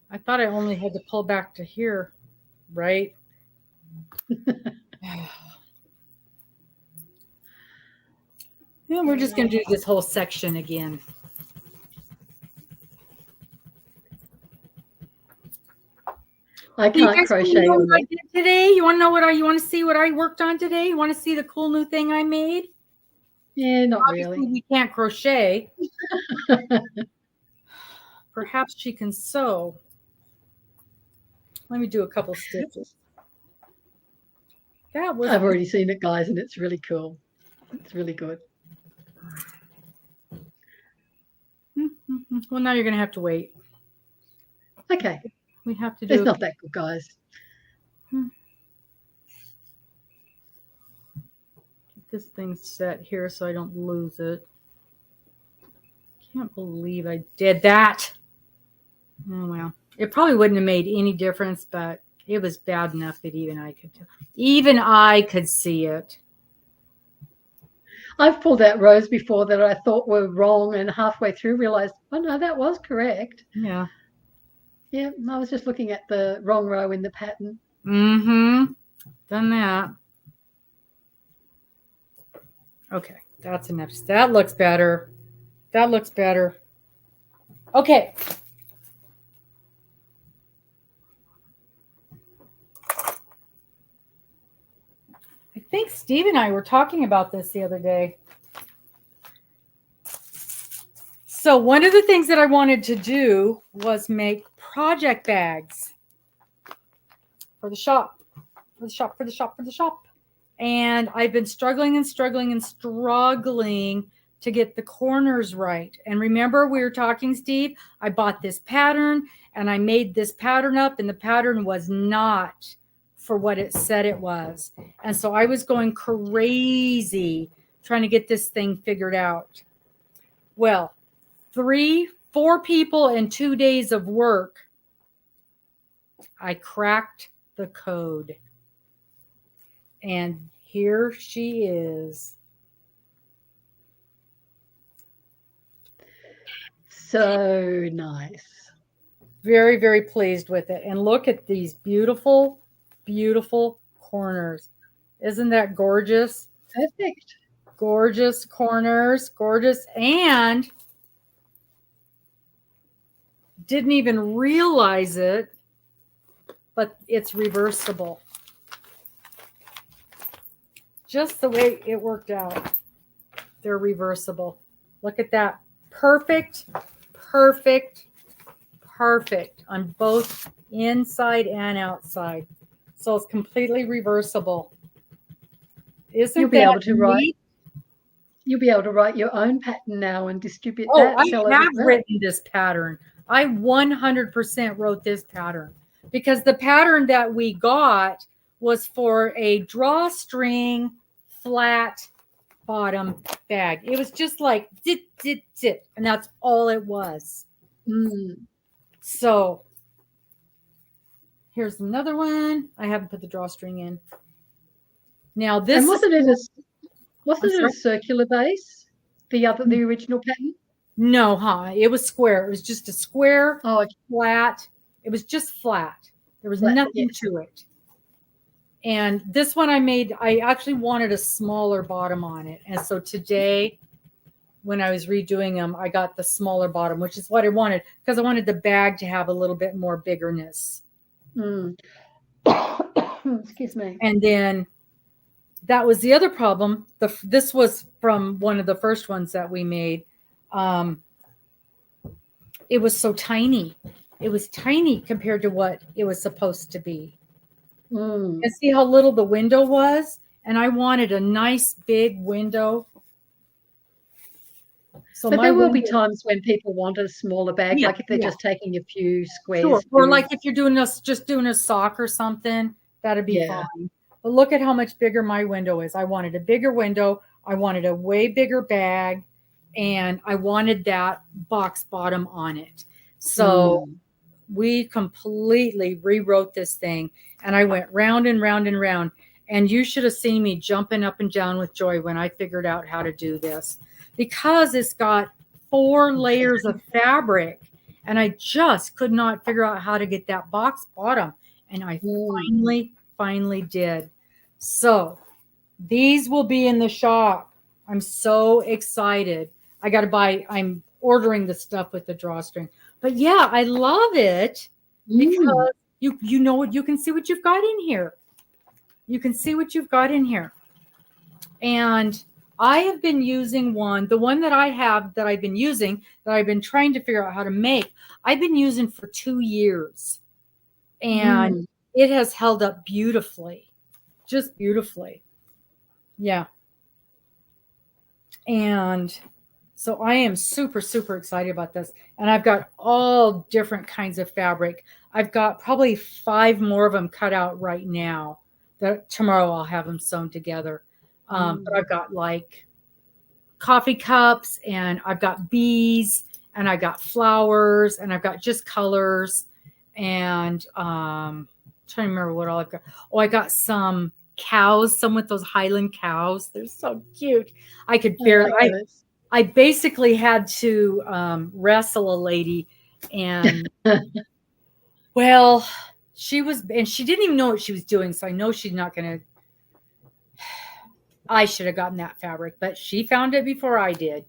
I thought I only had to pull back to here, right? Yeah, we're just going to do this whole section again. I can't crochet on what I did today. You want to know you want to see what I worked on today? You want to see the cool new thing I made? Yeah, not Obviously, really. we can't crochet. Perhaps she can sew. Let me do a couple stitches. I've already seen it, guys, and it's really cool. It's really good. Well, now you're going to have to wait. Okay. We have to do It's not that good, guys. Get this thing set here so I don't lose it. Can't believe I did that. Oh, well. It probably wouldn't have made any difference, but it was bad enough that even I could see it. I've pulled out rows before that I thought were wrong, and halfway through realized, oh no, that was correct. Yeah. Yeah, I was just looking at the wrong row in the pattern. Mm-hmm. Done that. Okay, that's enough. That looks better. That looks better. Okay. I think Steve and I were talking about this the other day. So one of the things that I wanted to do was make project bags for the shop, And I've been struggling to get the corners right. And remember, we were talking, Steve, I bought this pattern and I made this pattern up, and the pattern was not for what it said it was. And so I was going crazy trying to get this thing figured out. Well, 4 people and 2 days of work, I cracked the code. And here she is. So nice. Very, very pleased with it. And look at these beautiful, beautiful corners. Isn't that gorgeous? Perfect. Gorgeous corners, gorgeous. And didn't even realize it, but it's reversible. Just the way it worked out. They're reversible. Look at that. Perfect, perfect, perfect on both inside and outside. So it's completely reversible. Isn't You'll be that able to write. neat? You'll be able to write your own pattern now and distribute Oh, that. I have written this pattern. I 100% wrote this pattern because the pattern that we got was for a drawstring flat bottom bag. It was just like zit, zit, zit. And that's all it was. So here's another one. I haven't put the drawstring in. Now this and wasn't it a circular base? The original pattern? No, it was square. It was just a square, okay. Flat. It was just flat. There was nothing to it. And this one I actually wanted a smaller bottom on it. And so today, when I was redoing them, I got the smaller bottom, which is what I wanted because I wanted the bag to have a little bit more biggerness. Excuse me. And then that was the other problem. This was from one of the first ones that we made. It was so tiny. It was tiny compared to what it was supposed to be. And see how little the window was? And I wanted a nice big window. So but there will be times when people want a smaller bag, like if they're just taking a few squares. Sure. Or like if you're just doing a sock or something, that'd be fine. But look at how much bigger my window is. I wanted a bigger window. I wanted a way bigger bag. And I wanted that box bottom on it. So we completely rewrote this thing. And I went round and round and round. And you should have seen me jumping up and down with joy when I figured out how to do this. Because it's got 4 layers of fabric. And I just could not figure out how to get that box bottom. And I finally did. So these will be in the shop. I'm so excited. I'm ordering the stuff with the drawstring. But yeah, I love it because you know what, you can see what you've got in here. You can see what you've got in here. And I have been using the one that I have that I've been using, that I've been trying to figure out how to make. I've been using for 2 years. And it has held up beautifully. Just beautifully. Yeah. And so I am super, super excited about this. And I've got all different kinds of fabric. I've got probably 5 more of them cut out right now. That tomorrow I'll have them sewn together. But I've got like coffee cups, and I've got bees, and I got flowers, and I've got just colors. And trying to remember what all I've got. Oh, I got some cows, some with those Highland cows. They're so cute. I could barely. I basically had to wrestle a lady, and well, she didn't even know what she was doing. So I know she's not going to. I should have gotten that fabric, but she found it before I did.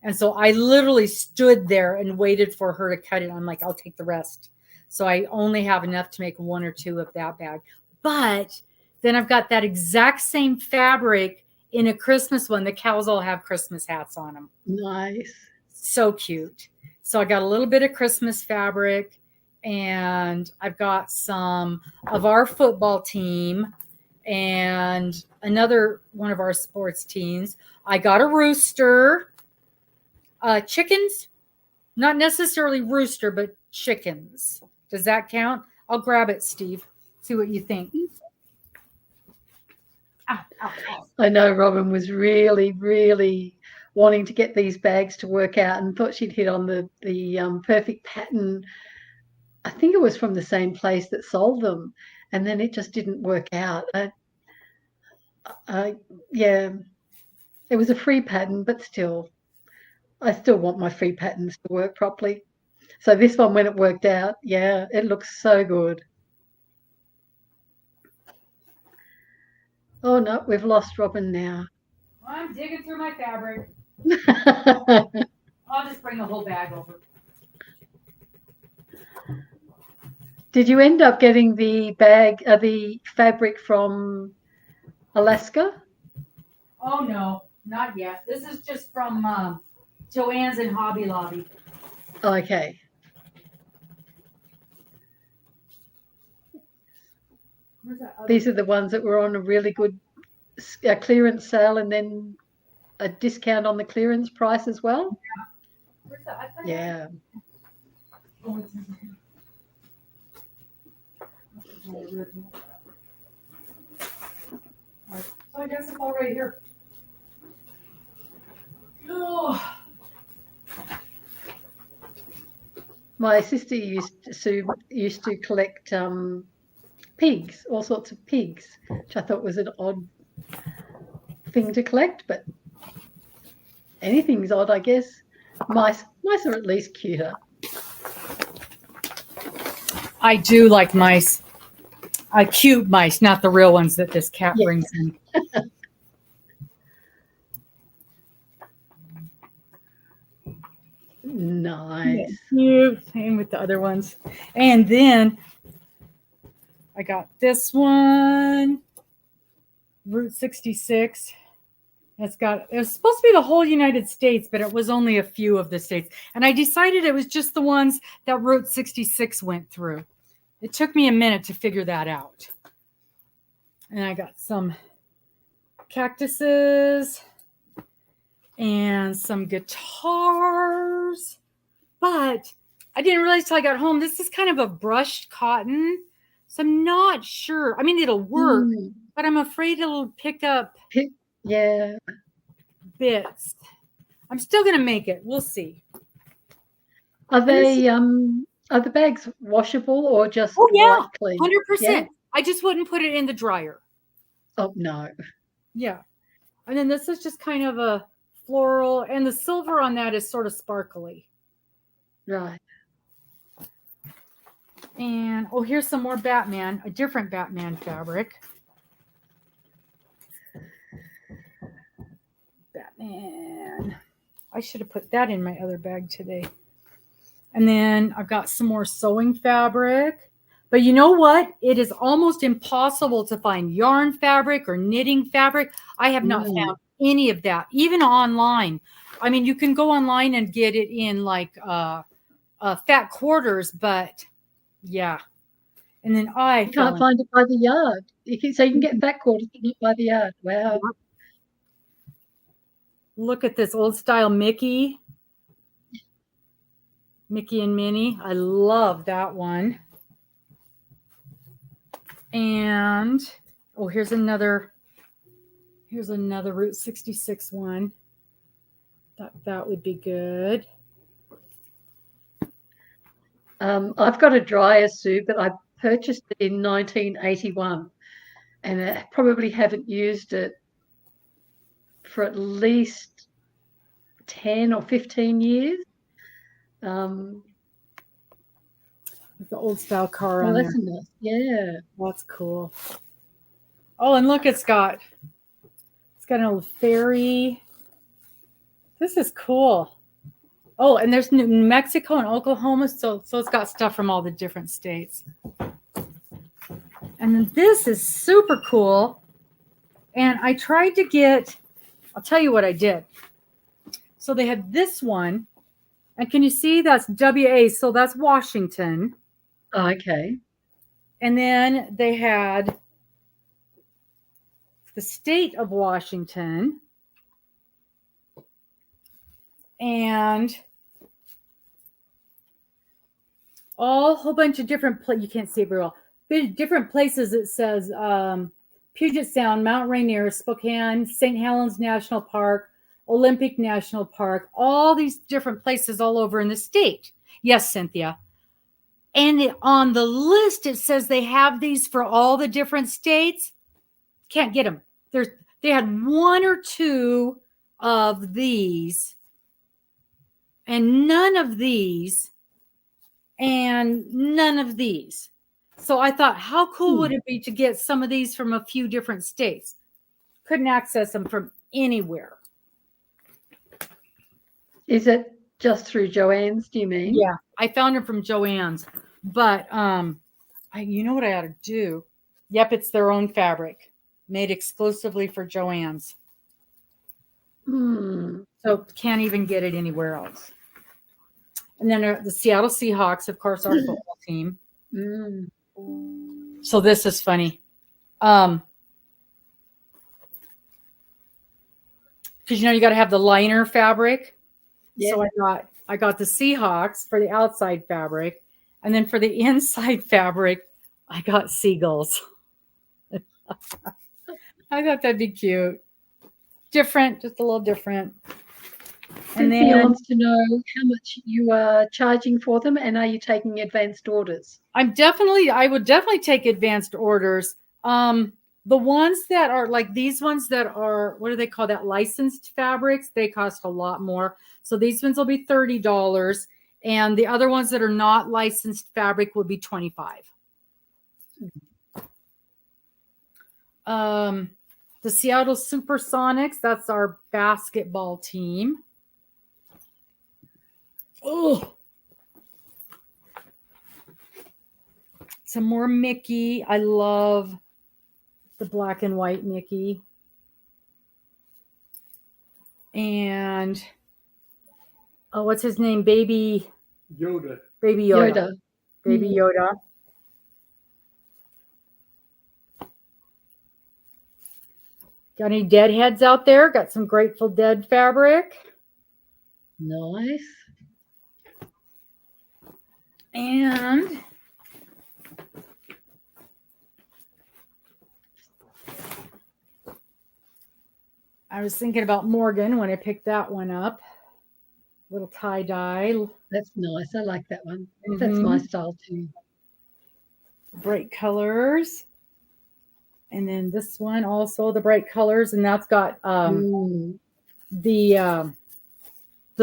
And so I literally stood there and waited for her to cut it. I'm like, I'll take the rest. So I only have enough to make 1 or 2 of that bag. But then I've got that exact same fabric in a Christmas one. The cows all have Christmas hats on them. Nice. So cute. So I got a little bit of Christmas fabric, and I've got some of our football team and another one of our sports teams. I got a rooster, chickens, not necessarily rooster, but chickens. Does that count? I'll grab it, Steve. See what you think. Ow, ow, ow. I know Robbin was really, really wanting to get these bags to work out and thought she'd hit on the perfect pattern. I think it was from the same place that sold them, and then it just didn't work out. Yeah, it was a free pattern, but still, I still want my free patterns to work properly. So this one, when it worked out, yeah, it looks so good. Oh no, we've lost Robbin now. I'm digging through my fabric. I'll just bring the whole bag over. Did you end up getting the bag, the fabric from Alaska? Oh no, not yet. This is just from Joann's and Hobby Lobby. Okay. These are the ones that were on a really good clearance sale, and then a discount on the clearance price as well. Yeah. Oh, so I guess it's all right here. Oh. My sister used to collect pigs, all sorts of pigs, which I thought was an odd thing to collect, but anything's odd, I guess. Mice are at least cuter. I do like mice. Cute mice, not the real ones that this cat Yeah. brings in. Nice. Cute. Same with the other ones. And then I got this one, Route 66. It was supposed to be the whole United States, but it was only a few of the states. And I decided it was just the ones that Route 66 went through. It took me a minute to figure that out. And I got some cactuses and some guitars. But I didn't realize till I got home, this is kind of a brushed cotton. So I'm not sure. I mean, it'll work, but I'm afraid it'll pick up Yeah. bits. I'm still going to make it. We'll see. Are the bags washable or just yeah, clean? 100%. Yeah? I just wouldn't put it in the dryer. Oh, no. Yeah. And then this is just kind of a floral, and the silver on that is sort of sparkly. Right. And here's some more Batman, a different Batman fabric. Batman. I should have put that in my other bag today. And then I've got some more sewing fabric. But you know what? It is almost impossible to find yarn fabric or knitting fabric. I have not found any of that, even online. I mean, you can go online and get it in like fat quarters, but yeah. And then You can't find it by the yard. So you can get fat quarters, but not by the yard. Wow. Look at this old style Mickey and Minnie. I love that one. And here's another Route 66 one. That would be good. I've got a dryer, Sue, but I purchased it in 1981, and I probably haven't used it for at least 10 or 15 years. The old style car on that's there. nice. Yeah. That's cool. Oh, and look, it's got an old fairy. This is cool. Oh, and there's New Mexico and Oklahoma, so it's got stuff from all the different states. And then this is super cool. And I tried to get, I'll tell you what I did. So they had this one, and can you see that's WA? So that's Washington. Oh, okay. And then they had the state of Washington and a whole bunch of different you can't see it very well. Different places. It says Puget Sound, Mount Rainier, Spokane, St. Helens National Park, Olympic National Park, all these different places all over in the state. Yes, Cynthia. And on the list, it says they have these for all the different states. Can't get them. They had one or two of these and none of these and none of these. So I thought, how cool would it be to get some of these from a few different states? Couldn't access them from anywhere. Is it just through Joann's, do you mean? Yeah, I found them from Joann's. But you know what I ought to do? Yep, it's their own fabric, made exclusively for Joann's. So can't even get it anywhere else. And then the Seattle Seahawks, of course, our football team. So this is funny. Because you got to have the liner fabric. Yeah. So I got the Seahawks for the outside fabric, and then for the inside fabric, I got seagulls. I thought that'd be cute. Different, just a little different. And Cynthia wants to know how much you are charging for them, and are you taking advanced orders? I would definitely take advanced orders. The ones that are like these ones that are, what do they call that? Licensed fabrics. They cost a lot more. So these ones will be $30, and the other ones that are not licensed fabric will be $25. The Seattle Supersonics, that's our basketball team. Oh, some more Mickey. I love the black and white Mickey. And what's his name? Baby Yoda. Baby Yoda. Yoda. Baby Yoda. Got any Deadheads out there? Got some Grateful Dead fabric. Nice. And I was thinking about Morgan when I picked that one up. Little tie-dye. That's nice. I like that one. That's my style too. Bright colors. And then this one also, the bright colors. And that's got the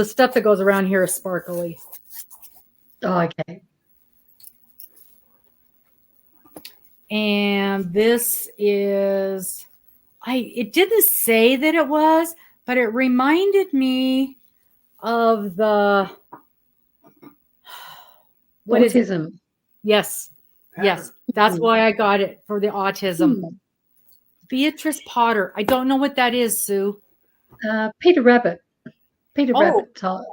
stuff that goes around here is sparkly. Oh, okay. And this is, it didn't say that it was, but it reminded me of the what is it? Autism. Yes. Yes. That's why I got it, for the autism. Beatrice Potter. I don't know what that is, Sue. Peter Rabbit. Peter Rabbit type.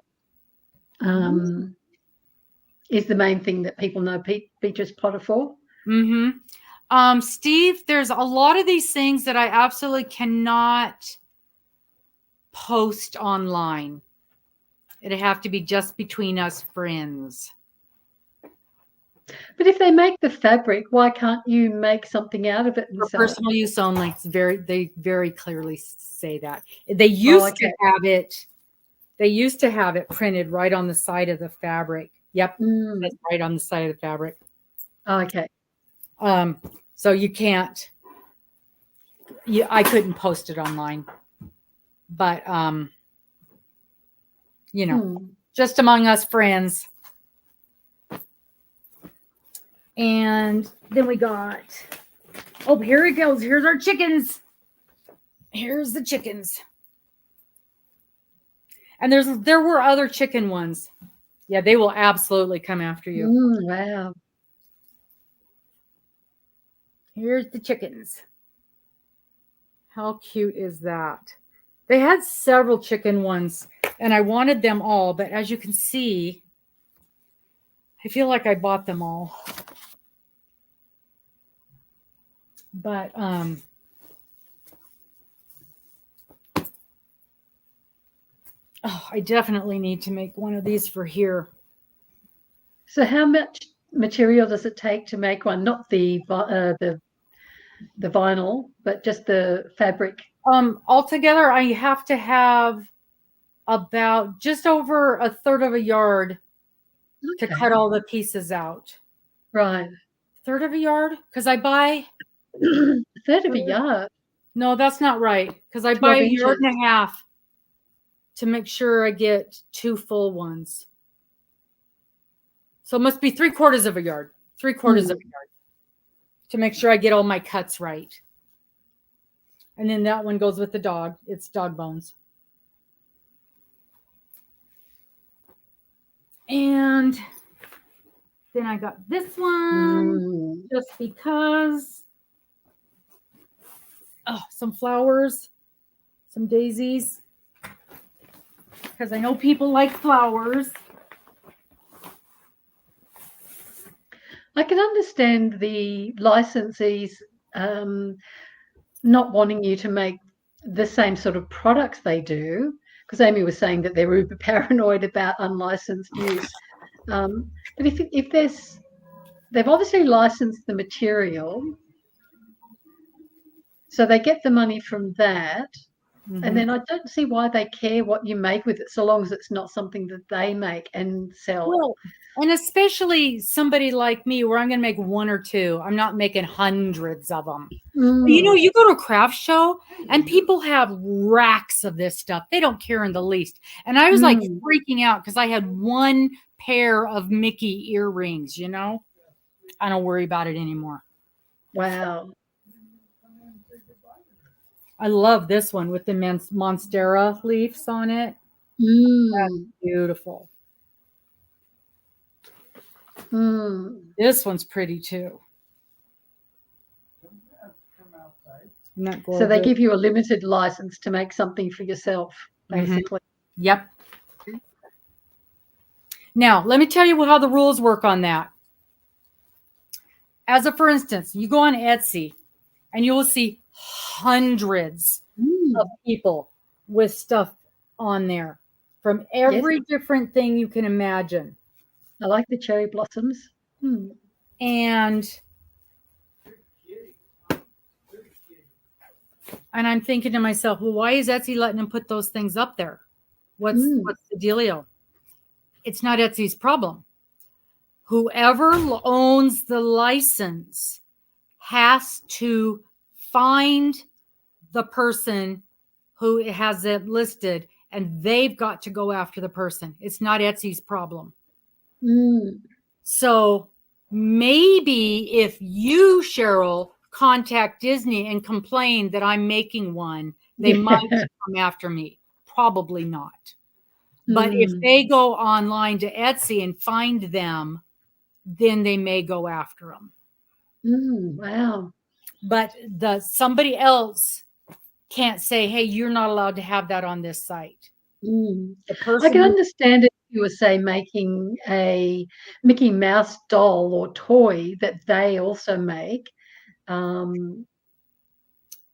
Is the main thing that people know Beatrice Potter for. Steve, there's a lot of these things that I absolutely cannot post online. It'd have to be just between us friends. But if they make the fabric, why can't you make something out of it and For sell it? personal use only. They very clearly say that. They used to have it. They used to have it printed right on the side of the fabric. Yep, that's right on the side of the fabric. Okay. So you can't. I couldn't post it online, but just among us friends. And then we got, here it goes. Here's our chickens. Here's the chickens. And there were other chicken ones. Yeah, they will absolutely come after you. Wow. Here's the chickens. How cute is that? They had several chicken ones, and I wanted them all, but as you can see, I feel like I bought them all. But I definitely need to make one of these for here. So how much material does it take to make one? Not the vinyl, but just the fabric. Altogether, I have to have about just over a third of a yard to cut all the pieces out. Right. Third of a yard? Because I buy a third of a yard. No, that's not right. Because I buy a yard and a half to make sure I get 2 full ones. So it must be 3/4 of a yard. 3/4 of a yard to make sure I get all my cuts right. And then that one goes with the dog. It's dog bones. And then I got this one just because. Some flowers, some daisies, because I know people like flowers. I can understand the licensees not wanting you to make the same sort of products they do, because Amy was saying that they're uber paranoid about unlicensed use. But if they've obviously licensed the material, so they get the money from that. And then I don't see why they care what you make with it, so long as it's not something that they make and sell. Well, and especially somebody like me, where I'm going to make 1 or 2. I'm not making hundreds of them. You go to a craft show and people have racks of this stuff. They don't care in the least. And I was like freaking out because I had 1 pair of Mickey earrings, I don't worry about it anymore. Wow. I love this one with the monstera leaves on it. Mm. Beautiful. Mm. This one's pretty too. Isn't that So they gorgeous? give you a limited license to make something for yourself, basically. Yep. Now, let me tell you how the rules work on that. As a for instance, you go on Etsy and you will see hundreds of people with stuff on there from every different thing you can imagine. I like the cherry blossoms. Mm. And I'm thinking to myself, well, why is Etsy letting them put those things up there? What's the dealio? It's not Etsy's problem. Whoever owns the license has to find the person who has it listed, and they've got to go after the person. It's not Etsy's problem. So maybe if you, Cheryl, contact Disney and complain that I'm making one, they might come after me. Probably not. But if they go online to Etsy and find them, then they may go after them. Wow. But somebody else can't say, hey, you're not allowed to have that on this site. The person I can understand it if you were, say, making a Mickey Mouse doll or toy that they also make.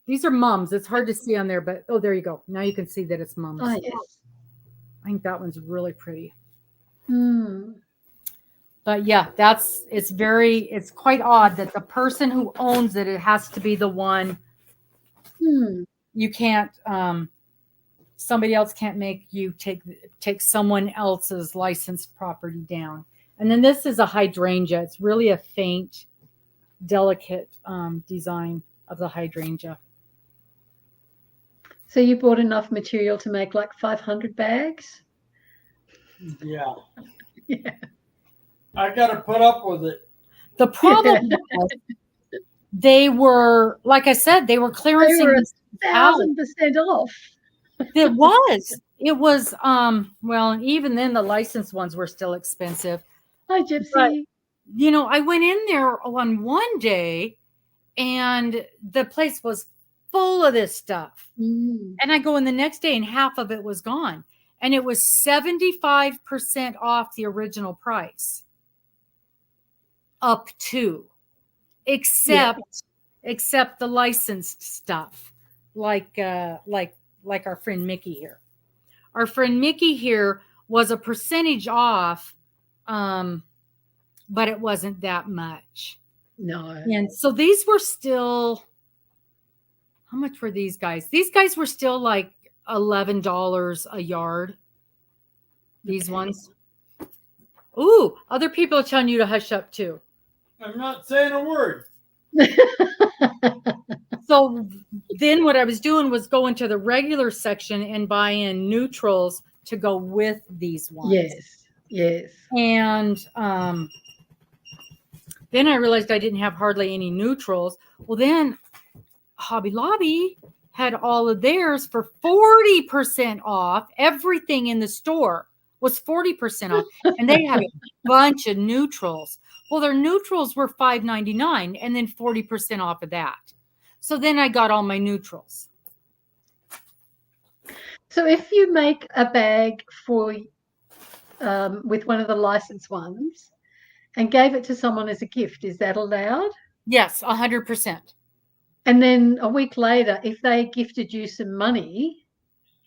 These are mums. It's hard to see on there, but there you go. Now you can see that it's mums. Oh, yes. I think that one's really pretty. But yeah, it's quite odd that the person who owns it has to be the one. You can't, somebody else can't make you take someone else's licensed property down. And then this is a hydrangea. It's really a faint, delicate design of the hydrangea. So you bought enough material to make like 500 bags? Yeah. Yeah. I got to put up with it. The problem was they were, like I said, they were clearancing. They were 1,000% off. It was, well, and even then the licensed ones were still expensive. Hi, Gypsy. But, I went in there on one day and the place was full of this stuff. And I go in the next day and half of it was gone. And it was 75% off the original price. Up to. Except the licensed stuff. Like our friend Mickey here. Our friend Mickey here was a percentage off, but it wasn't that much. No. And so these were still, how much were these guys? These guys were still like $11 a yard. These ones. Ooh, other people are telling you to hush up too. I'm not saying a word. So then what I was doing was going to the regular section and buying neutrals to go with these ones. Yes. And then I realized I didn't have hardly any neutrals. Well, then Hobby Lobby had all of theirs for 40% off. Everything in the store was 40% off. And they had a bunch of neutrals. Well, their neutrals were $5.99 and then 40% off of that. So then I got all my neutrals. So if you make a bag for with one of the licensed ones and gave it to someone as a gift, is that allowed? Yes, 100%. And then a week later, if they gifted you some money.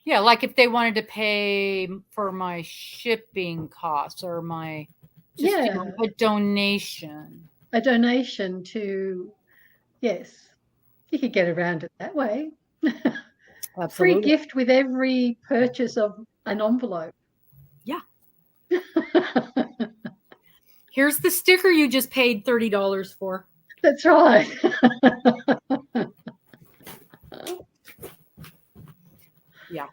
Yeah, like if they wanted to pay for my shipping costs or my a donation. A donation to, yes. You could get around it that way. Absolutely. Free gift with every purchase of an envelope. Yeah. Here's the sticker you just paid $30 for. That's right. Yeah.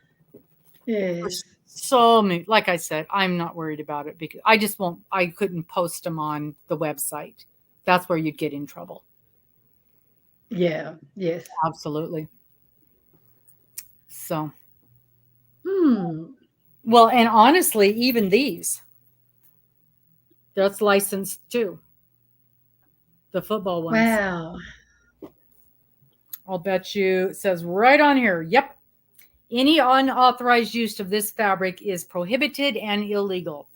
Yes. So many, like I said, I'm not worried about it because I couldn't post them on the website. That's where you'd get in trouble. Yeah. Yes. Absolutely. So, Well, and honestly, even these, that's licensed too. The football ones. Wow. I'll bet you it says right on here. Yep. Any unauthorized use of this fabric is prohibited and illegal.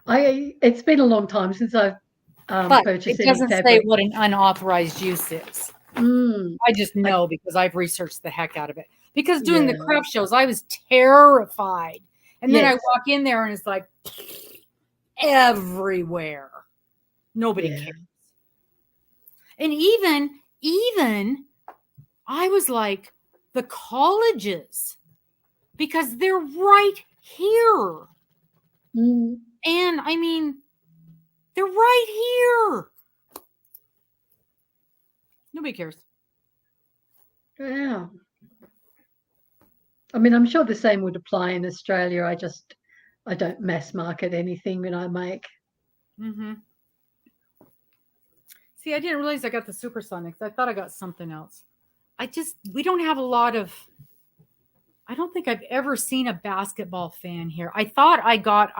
It's been a long time since I've But purchased it any doesn't say fabric. what an unauthorized use is. I just know because I've researched the heck out of it. Because doing the craft shows, I was terrified. And then I walk in there and it's like everywhere. Nobody cares. And even I was like, the colleges, because they're right here. And I mean, they're right here. Nobody cares. Yeah. I mean, I'm sure the same would apply in Australia. I don't mass market anything that I make. See, I didn't realize I got the Supersonics. I thought I got something else. We don't have a lot of, I don't think I've ever seen a basketball fan here. I thought I got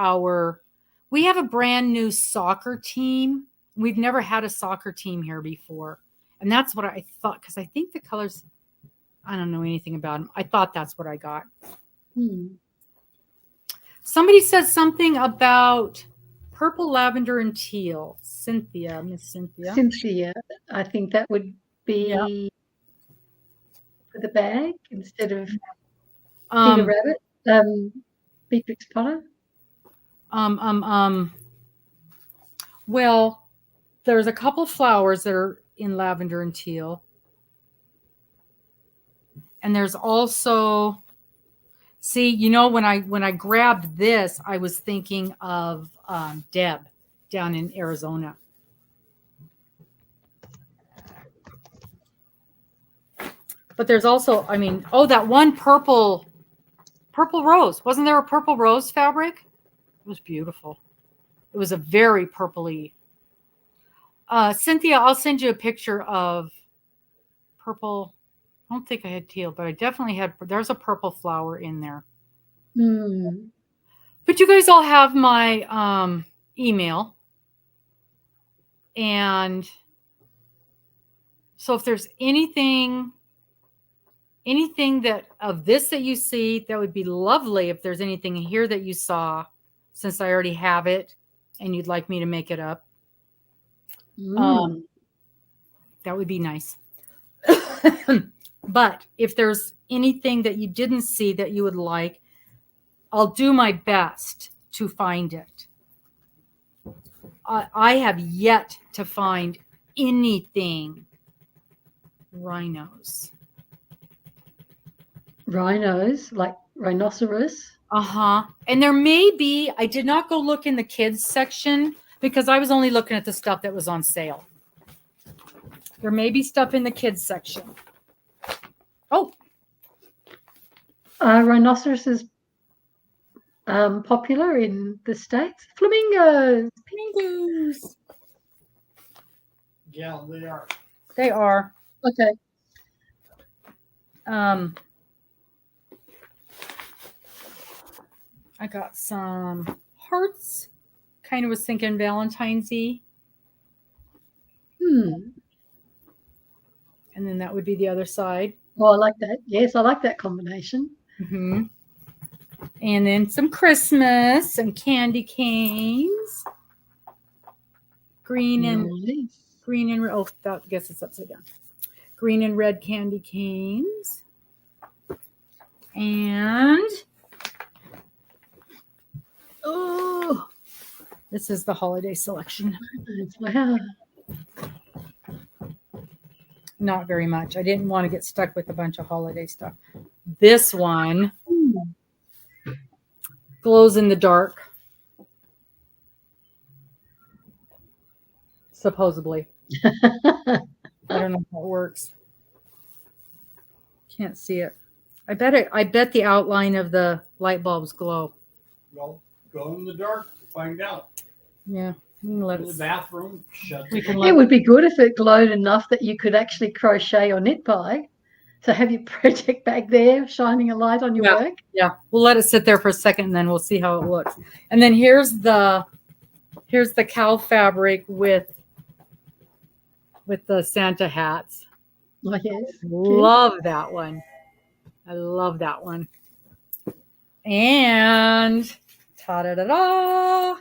we have a brand new soccer team. We've never had a soccer team here before. And that's what I thought, because I think the colors, I don't know anything about them. I thought that's what I got. Somebody says something about purple, lavender, and teal. Miss Cynthia. Cynthia, I think that would be for the bag instead of Peter Rabbit, Beatrix Potter. Well, there's a couple flowers that are in lavender and teal. And there's also, see, when I grabbed this, I was thinking of Deb down in Arizona. But there's also, that one purple rose. Wasn't there a purple rose fabric? It was beautiful. It was a very purpley. Cynthia, I'll send you a picture of purple. I don't think I had teal, but I definitely had, there's a purple flower in there. But you guys all have my email. And so if there's anything that of this that you see, that would be lovely. If there's anything here that you saw, since I already have it and you'd like me to make it up, that would be nice. But if there's anything that you didn't see that you would like, I'll do my best to find it. I have yet to find anything rhinos. Rhinos, like rhinoceros? And there may be, I did not go look in the kids section because I was only looking at the stuff that was on sale. There may be stuff in the kids section. Oh. Rhinoceros is popular in the States. Flamingos. Yeah, they are. They are. Okay. I got some hearts. Kind of was thinking Valentine's-y. And then that would be the other side. Oh, I like that. Yes, I like that combination. And then some Christmas, some candy canes. Green and oh, I guess it's upside down. Green and red candy canes. And this is the holiday selection. Wow. Not very much. I didn't want to get stuck with a bunch of holiday stuff. This one glows in the dark. Supposedly. I don't know how it works. Can't see it. I bet the outline of the light bulbs glow. Well, go in the dark to find out. Yeah. In the bathroom, shut it would be good if it glowed enough that you could actually crochet or knit by. So have your project bag there shining a light on your Yeah. work? Yeah, we'll let it sit there for a second and then we'll see how it looks. And then here's the cow fabric with the Santa hats. Oh, yes. Love that one. I love that one. And ta-da-da-da!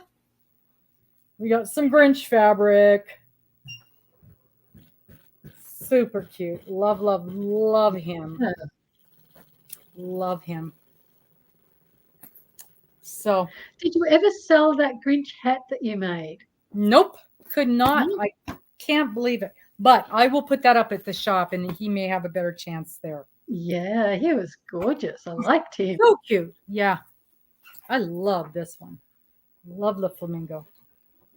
We got some Grinch fabric. Super cute. Love, love, love him. Yeah. Love him. So, Did you ever sell that Grinch hat that you made? nope, could not. No. I can't believe it. But I will put that up at the shop and he may have a better chance there. Yeah, he was gorgeous. I liked him. So cute. Yeah. I love this one. Love the flamingo.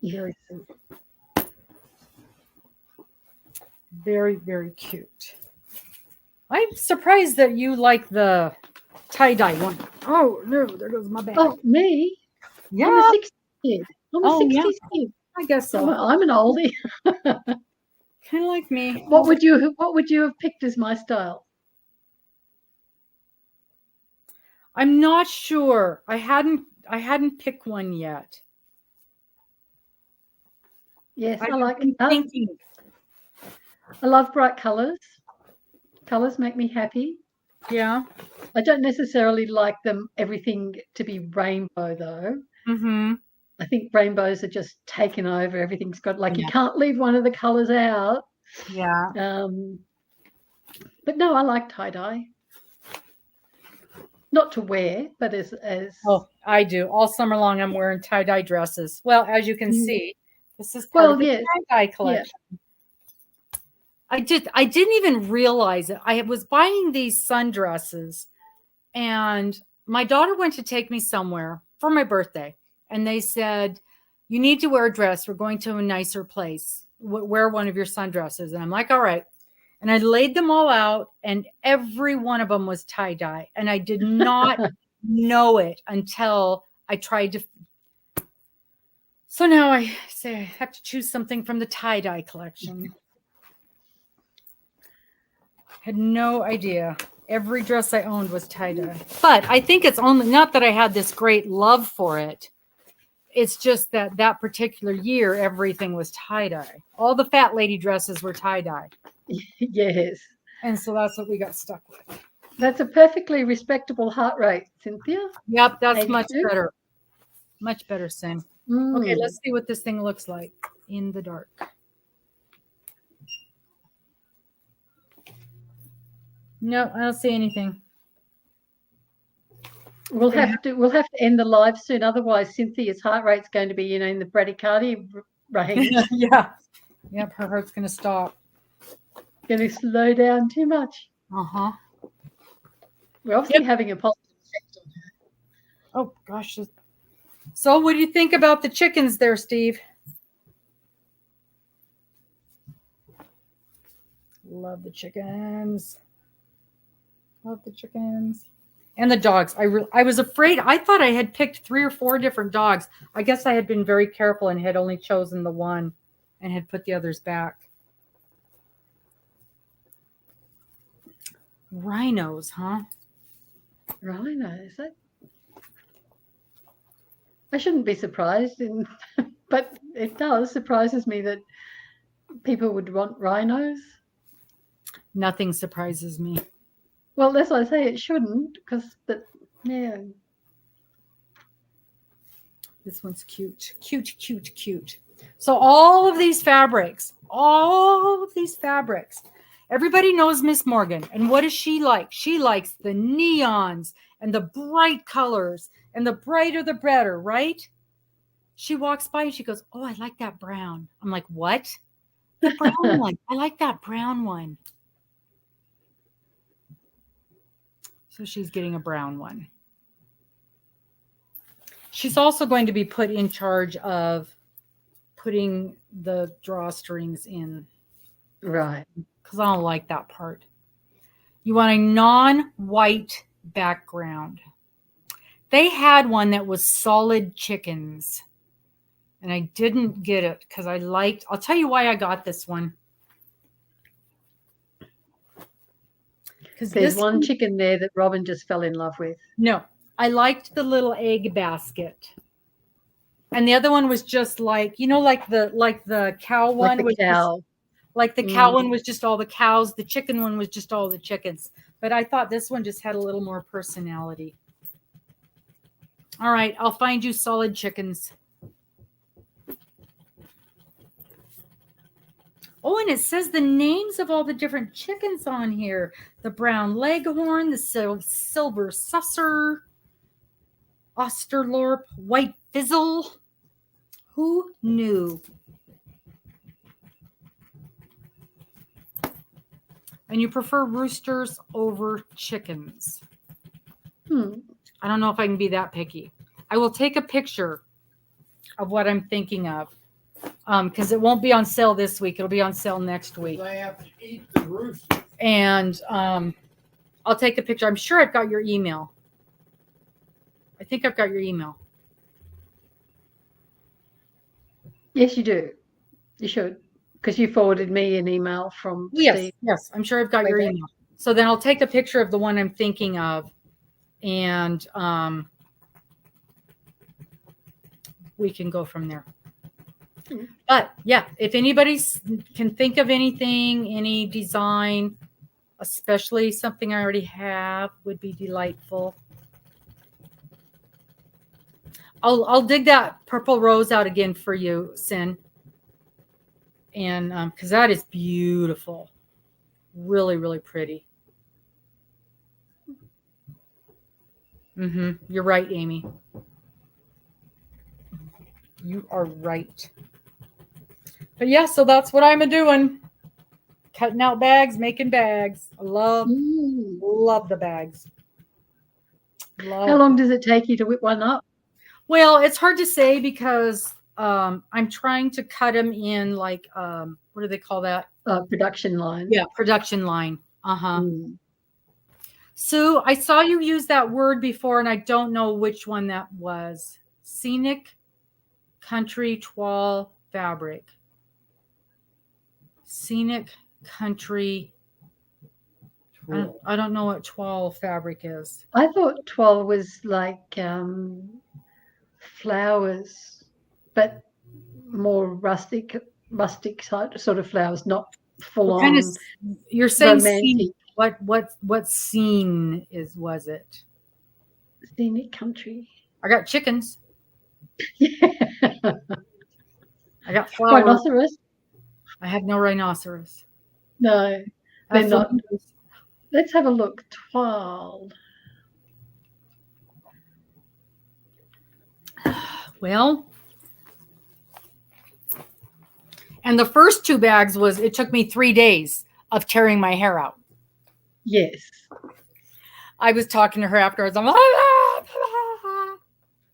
Very cute. Very, very cute. I'm surprised that you like the tie-dye one. Oh, no, there goes my bag. Oh, me? yeah. I'm a 60s kid. I'm a Oh, yeah. 60s kid. I guess so. I'm an oldie. Kind of like me. What would you have picked as my style? I'm not sure. I hadn't picked one yet. Yes, I I've like been thinking. I love bright colors. Colors make me happy. Yeah. I don't necessarily like everything to be rainbow though. Mm-hmm. I think rainbows are just taken over. Everything's got you Yeah. can't leave one of the colors out. Yeah. But no, I like tie-dye. Not to wear, but as Oh, I do. All summer long I'm wearing tie-dye dresses. Well, as you can see, this is part of the yes. tie-dye collection. Yeah. I didn't even realize it. I was buying these sundresses and my daughter went to take me somewhere for my birthday. And they said, you need to wear a dress. We're going to a nicer place. Wear one of your sundresses. And I'm like, all right. And I laid them all out and every one of them was tie-dye. And I did not know it until I tried to. So now I say I have to choose something from the tie-dye collection. Had no idea. Every dress I owned was tie-dye. But I think it's only, not that I had this great love for it. It's just that particular year, everything was tie-dye. All the fat lady dresses were tie-dye. Yes. And so that's what we got stuck with. That's a perfectly respectable heart rate, Cynthia. Yep, that's 82. much better. Much better, Sim. Okay, let's see what this thing looks like in the dark. No, I don't see anything. We'll have to end the live soon. Otherwise, Cynthia's heart rate's going to be, in the bradycardia range. Yeah. Yep, her heart's going to stop. Going to slow down too much. Uh-huh. We're obviously having a positive effect on her. Oh, gosh. So what do you think about the chickens there, Steve? Love the chickens. Love the chickens. And the dogs. I was afraid. I thought I had picked 3 or 4 different dogs. I guess I had been very careful and had only chosen the one and had put the others back. Rhinos, huh? Rhinos. I shouldn't be surprised, but it surprises me that people would want rhinos. Nothing surprises me. Well, as I say, it shouldn't, yeah. This one's cute. Cute, cute, cute. So all of these fabrics, everybody knows Miss Morgan. And what does she like? She likes the neons and the bright colors, and the brighter the better, right? She walks by and she goes, oh, I like that brown. I'm like, what? The brown one. I like that brown one. So she's getting a brown one. She's also going to be put in charge of putting the drawstrings in. Right. Because I don't like that part. You want a non-white background. They had one that was solid chickens. And I didn't get it because I'll tell you why I got this one. Because There's this one chicken there that Robin just fell in love with. No, I liked the little egg basket. And the other one was just like, like the cow one Like was the cow. like the cow one was just all the cows, the chicken one was just all the chickens. But I thought this one just had a little more personality. All right, I'll find you solid chickens. Oh, and it says the names of all the different chickens on here. The brown leghorn, the silver susser, Osterlorp, white fizzle. Who knew? And you prefer roosters over chickens. I don't know if I can be that picky. I will take a picture of what I'm thinking of because it won't be on sale this week. It'll be on sale next week. They have to eat the roosters. And I'll take a picture. I'm sure I've got your email. I think I've got your email. Yes, you do. You should, because you forwarded me an email from Steve. Yes, I'm sure I've got your email. So then I'll take a picture of the one I'm thinking of, and we can go from there. But yeah, if anybody can think of anything, any design, especially something I already have, would be delightful. I'll dig that purple rose out again for you, Sin. And because that is beautiful. Really, really pretty. You're right, Amy. You are right. But yeah, so that's what I'm doing. Cutting out bags, making bags. I love the bags. How long does it take you to whip one up? Well, it's hard to say because I'm trying to cut them in like, what do they call that? Production line. Yeah, production line. Sue, I saw you use that word before, and I don't know which one that was. Scenic country toile fabric. Scenic country. I don't know what toile fabric is. I thought toile was like flowers, but more rustic sort of flowers, not full on. You're saying romantic. Scene, what scene was it? Scenic country. I got chickens. Yeah. I got flowers. Rhinoceros? I have no rhinoceros. No, they're not. Let's have a look. Toile. Well, and the first 2 bags it took me 3 days of tearing my hair out. Yes. I was talking to her afterwards. I'm like,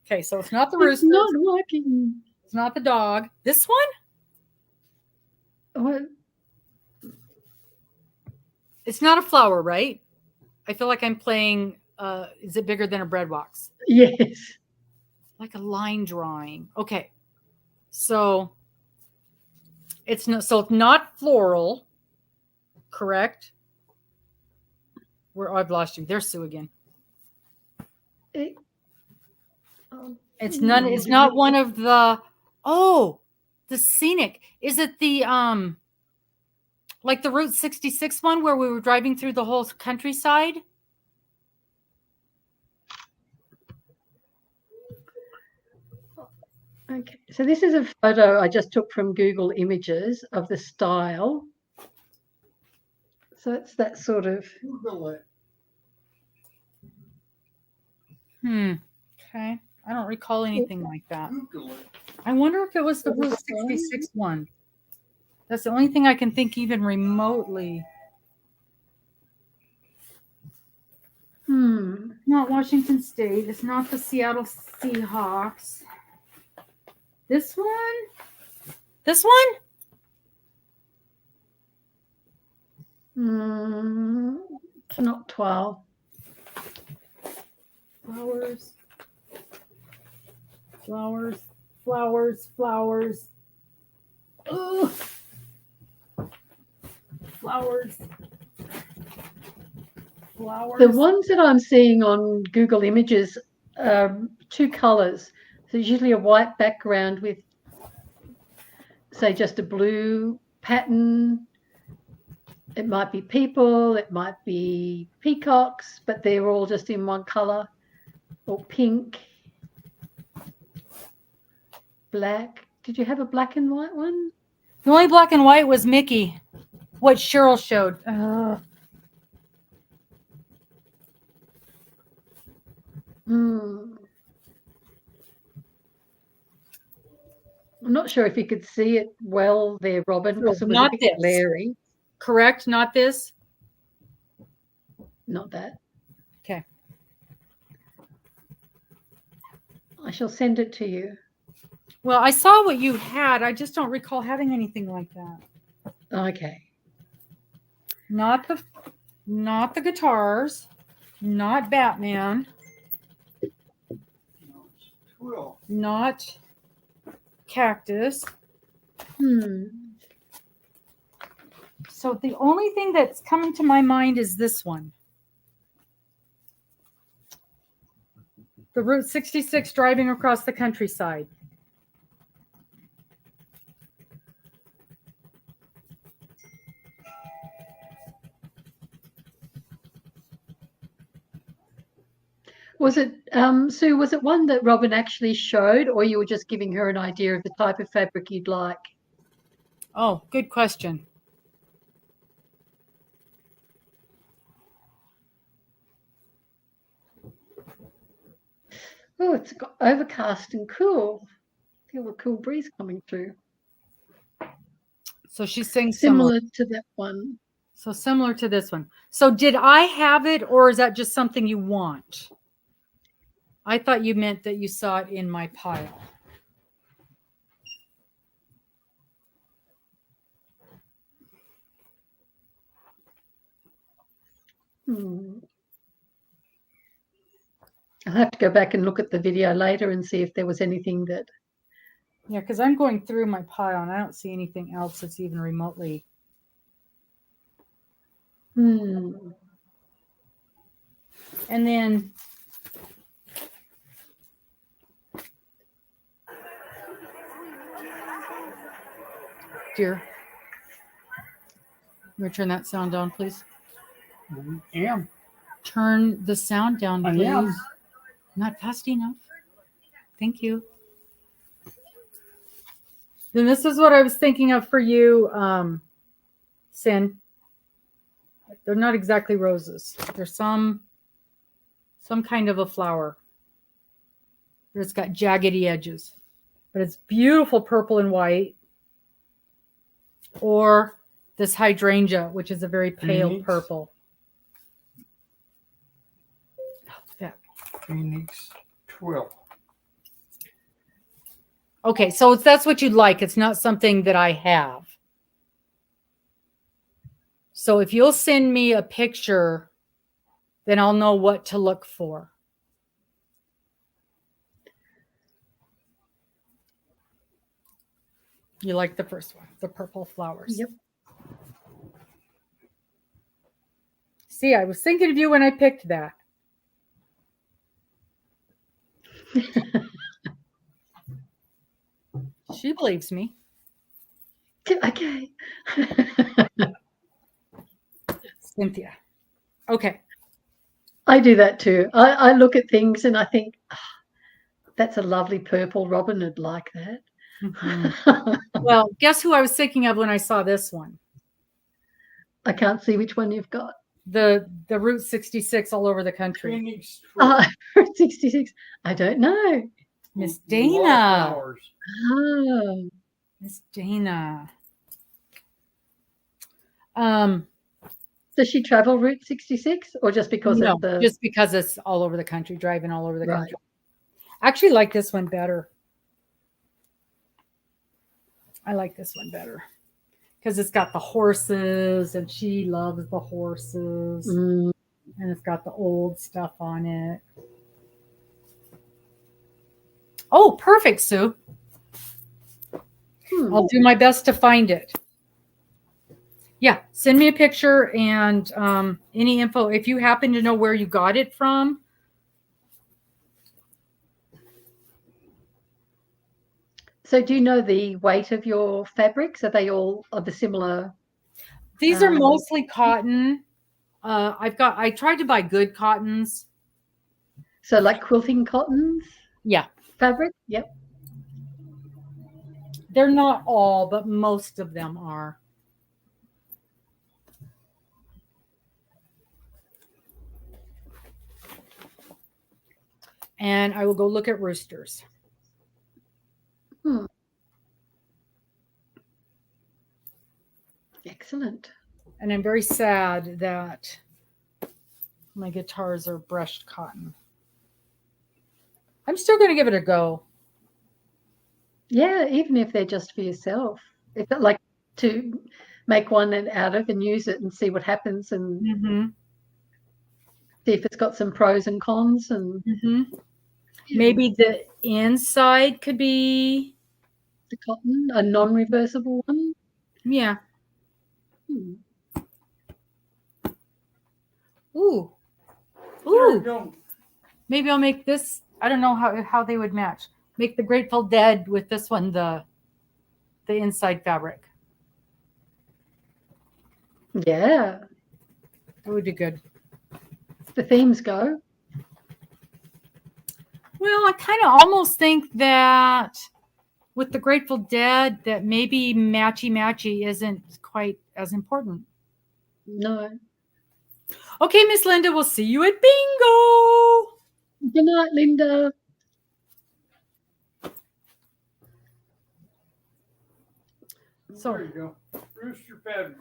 okay, so it's not the rooster. It's not working. It's not the dog. This one? What? It's not a flower, right? I feel like I'm playing, is it bigger than a bread box? Yes. Like a line drawing. Okay. So it's not floral, correct? I've lost you. There's Sue again. It's not one of the scenic. Is it the like the Route 66 one where we were driving through the whole countryside? Okay, so this is a photo I just took from Google Images of the style. So it's that sort of. Okay. I don't recall anything like that. I wonder if it was the Route 66 one. That's the only thing I can think even remotely. Not Washington State. It's not the Seattle Seahawks. This one? This one? It's not 12. Flowers. Flowers. Flowers. Flowers. Ugh. Flowers. flowers. The ones that I'm seeing on Google Images are two colors. So there's usually a white background with, say, just a blue pattern. It might be people, it might be peacocks, but they're all just in one color, or pink, black. Did you have a black and white one? The only black and white was Mickey, what Cheryl showed. I'm not sure if you could see it well there, Robin, because it was Not a bit this. glary. Correct? Not this? Not that. Okay. I shall send it to you. Well, I saw what you had. I just don't recall having anything like that. Okay. Not the guitars, not Batman, Twill. not cactus. So the only thing that's coming to my mind is this one. The Route 66 driving across the countryside. Was it, Sue, was it one that Robin actually showed, or you were just giving her an idea of the type of fabric you'd like? Oh, good question. Oh, it's got overcast and cool. Feel a cool breeze coming through. So she's saying Similar to that one. So similar to this one. So did I have it, or is that just something you want? I thought you meant that you saw it in my pile. I'll have to go back and look at the video later and see if there was anything that... Yeah, because I'm going through my pile and I don't see anything else that's even remotely. And then dear, you want to turn that sound down, please? Am. Turn the sound down, I please. am. Not fast enough. Thank you. Then this is what I was thinking of for you, Sin. They're not exactly roses. They're some kind of a flower. It's got jaggedy edges, but it's beautiful purple and white. Or this hydrangea, which is a very pale purple. Phoenix twill. Okay, so that's what you'd like. It's not something that I have. So if you'll send me a picture, then I'll know what to look for. You like the first one, the purple flowers. Yep. See, I was thinking of you when I picked that. She believes me. Okay. Cynthia. Okay. I do that too. I look at things and I think, oh, that's a lovely purple. Robin would like that. Well, guess who I was thinking of when I saw this one? I can't see which one you've got. The Route 66 all over the country. Phoenix twill. 66. I don't know. Miss Dana. Oh. Miss Dana. Does she travel Route 66 or just because No, of the... just because it's all over the country, driving all over the Right. country. I actually like this one better. I like this one better because it's got the horses and she loves the horses and it's got the old stuff on it. Oh, perfect, Sue. I'll do my best to find it. Yeah, send me a picture and any info. If you happen to know where you got it from. So do you know the weight of your fabrics? Are they all of a similar? These are mostly cotton. I tried to buy good cottons. So like quilting cottons? Yeah. Fabric? Yep. They're not all, but most of them are. And I will go look at roosters. Excellent. And I'm very sad that my guitars are brushed cotton. I'm still going to give it a go. Yeah, even if they're just for yourself. If like to make one out of and use it and see what happens and see if it's got some pros and cons and maybe the inside could be the cotton, a non-reversible one. Yeah. Ooh. Ooh. Maybe I'll make this. I don't know how they would match. Make the Grateful Dead with this one, the inside fabric. Yeah. That would be good. The themes go. Well, I kind of almost think that with the Grateful Dead that maybe matchy isn't quite as important. No. Okay, Miss Linda, we'll see you at bingo. Good night, Linda. So there you go. Rooster fabric.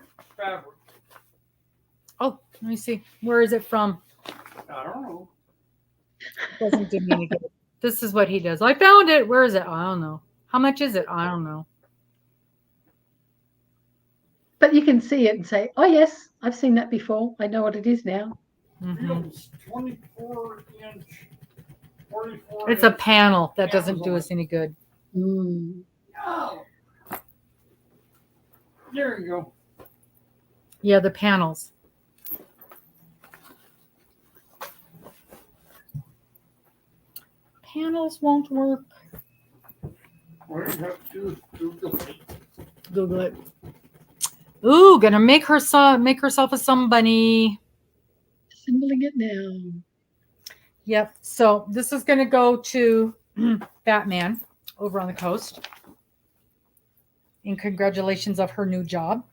Oh, let me see. Where is it from? I don't know. Doesn't do me any good. This is what he does. I found it. Where is it? I don't know. How much is it? I don't know. But you can see it and say, oh, yes, I've seen that before. I know what it is now. 24-inch, 44. It's a panel. That doesn't do us any good. Oh. There you go. Yeah, the panels. Panels won't work. All you have to do is Google it. Google it. Ooh, gonna make herself a sun bunny. Assembling it now. Yep. So this is gonna go to Batman over on the coast. And congratulations of her new job.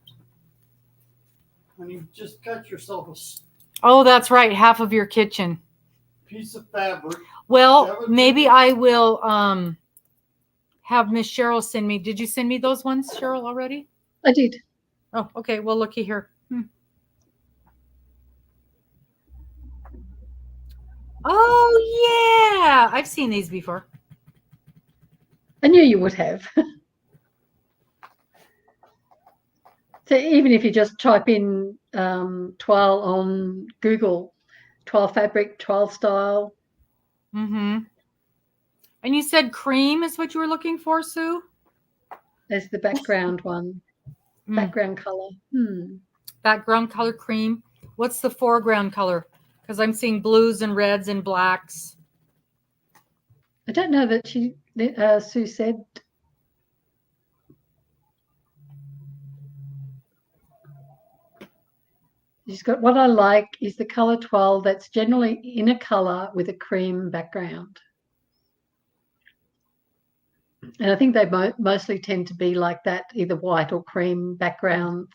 And you just cut yourself a Oh, that's right. Half of your kitchen. Piece of fabric. Well, maybe I will have Miss Cheryl send me. Did you send me those ones, Cheryl, already? I did. Oh, okay. Well, looky here. Oh, yeah. I've seen these before. I knew you would have. So even if you just type in toile on Google, toile fabric, toile style. And you said cream is what you were looking for, Sue? There's the background one. Background color. Background color cream. What's the foreground color? Because I'm seeing blues and reds and blacks. I don't know that Sue said. She's got, what I like is the color toile that's generally in a color with a cream background. And I think they mostly tend to be like that, either white or cream backgrounds.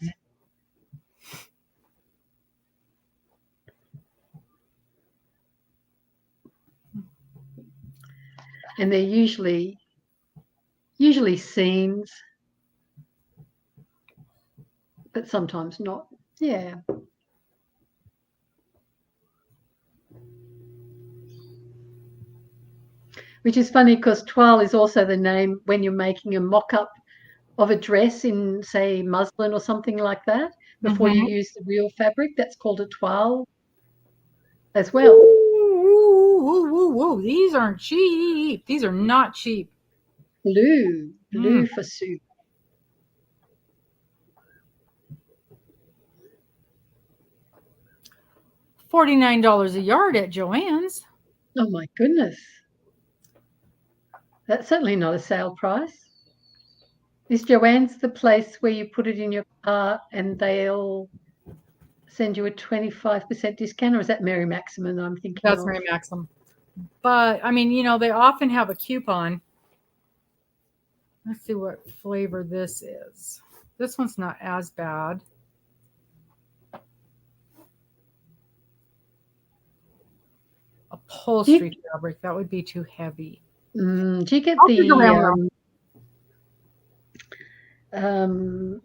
And they're usually scenes, but sometimes not. Yeah. Which is funny because toile is also the name when you're making a mock-up of a dress in, say, muslin or something like that, before you use the real fabric. That's called a toile as well. Ooh, these aren't cheap. These are not cheap. Blue for Sue. $49 a yard at Joann's. Oh my goodness. That's certainly not a sale price. Is Joann's the place where you put it in your cart and they'll send you a 25% discount, or is that Mary Maximum I'm thinking That's of? Mary Maxim. But I mean, you know, they often have a coupon. Let's see what flavor this is. This one's not as bad. Upholstery fabric, that would be too heavy. Do you get I'll figure the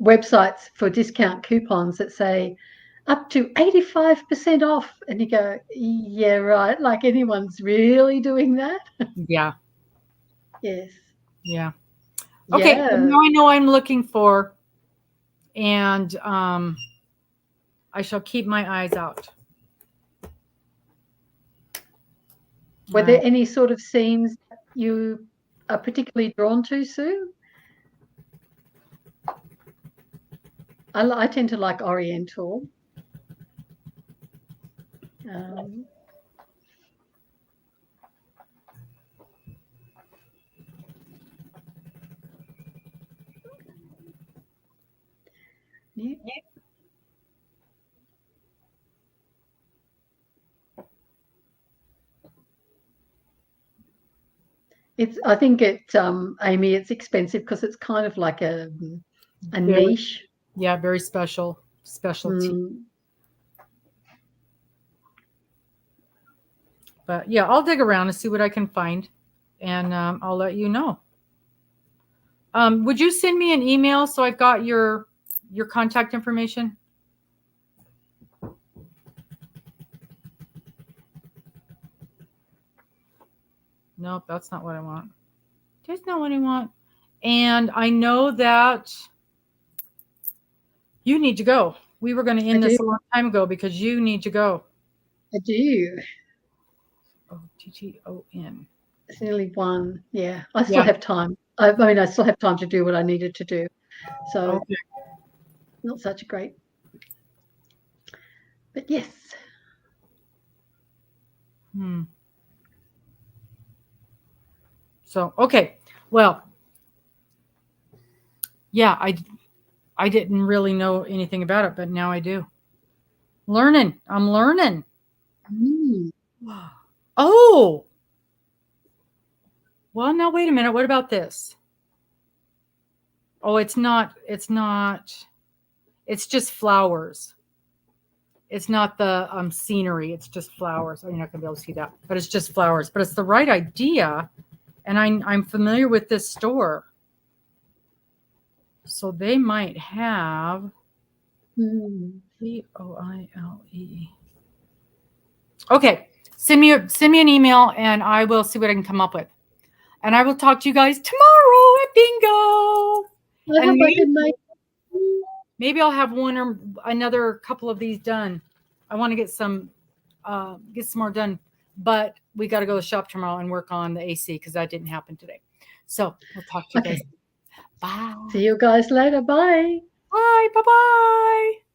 websites for discount coupons that say up to 85% off? And you go, yeah, right. Like anyone's really doing that? Yeah. Yes. Yeah. Okay. Yeah. So now I know what I'm looking for. And I shall keep my eyes out. Were there any sort of seams that you are particularly drawn to, Sue? I tend to like Oriental. Yeah. I think Amy, it's expensive because it's kind of like a niche. Yeah, very specialty. But yeah, I'll dig around and see what I can find, and I'll let you know. Would you send me an email so I've got your contact information? Nope, that's not what I want. That's not what I want. And I know that you need to go. We were going to end this a long time ago because you need to go. I do. OTTON. It's nearly 1. Yeah, I still have time. I mean, I still have time to do what I needed to do. So not such a great. But yes. So, okay. Well, yeah, I didn't really know anything about it, but now I do. I'm learning. Oh. Well, now wait a minute. What about this? Oh, it's not. It's just flowers. It's not the scenery. It's just flowers. Oh, you're not going to be able to see that, but it's just flowers. But it's the right idea. And I'm familiar with this store. So they might have POILE. Okay. Send me an email and I will see what I can come up with. And I will talk to you guys tomorrow at bingo. And maybe I'll have one or another couple of these done. I want to get some more done, but we got to go to the shop tomorrow and work on the AC because that didn't happen today. So we'll talk to you guys. Bye. See you guys later. Bye. Bye. Bye-bye.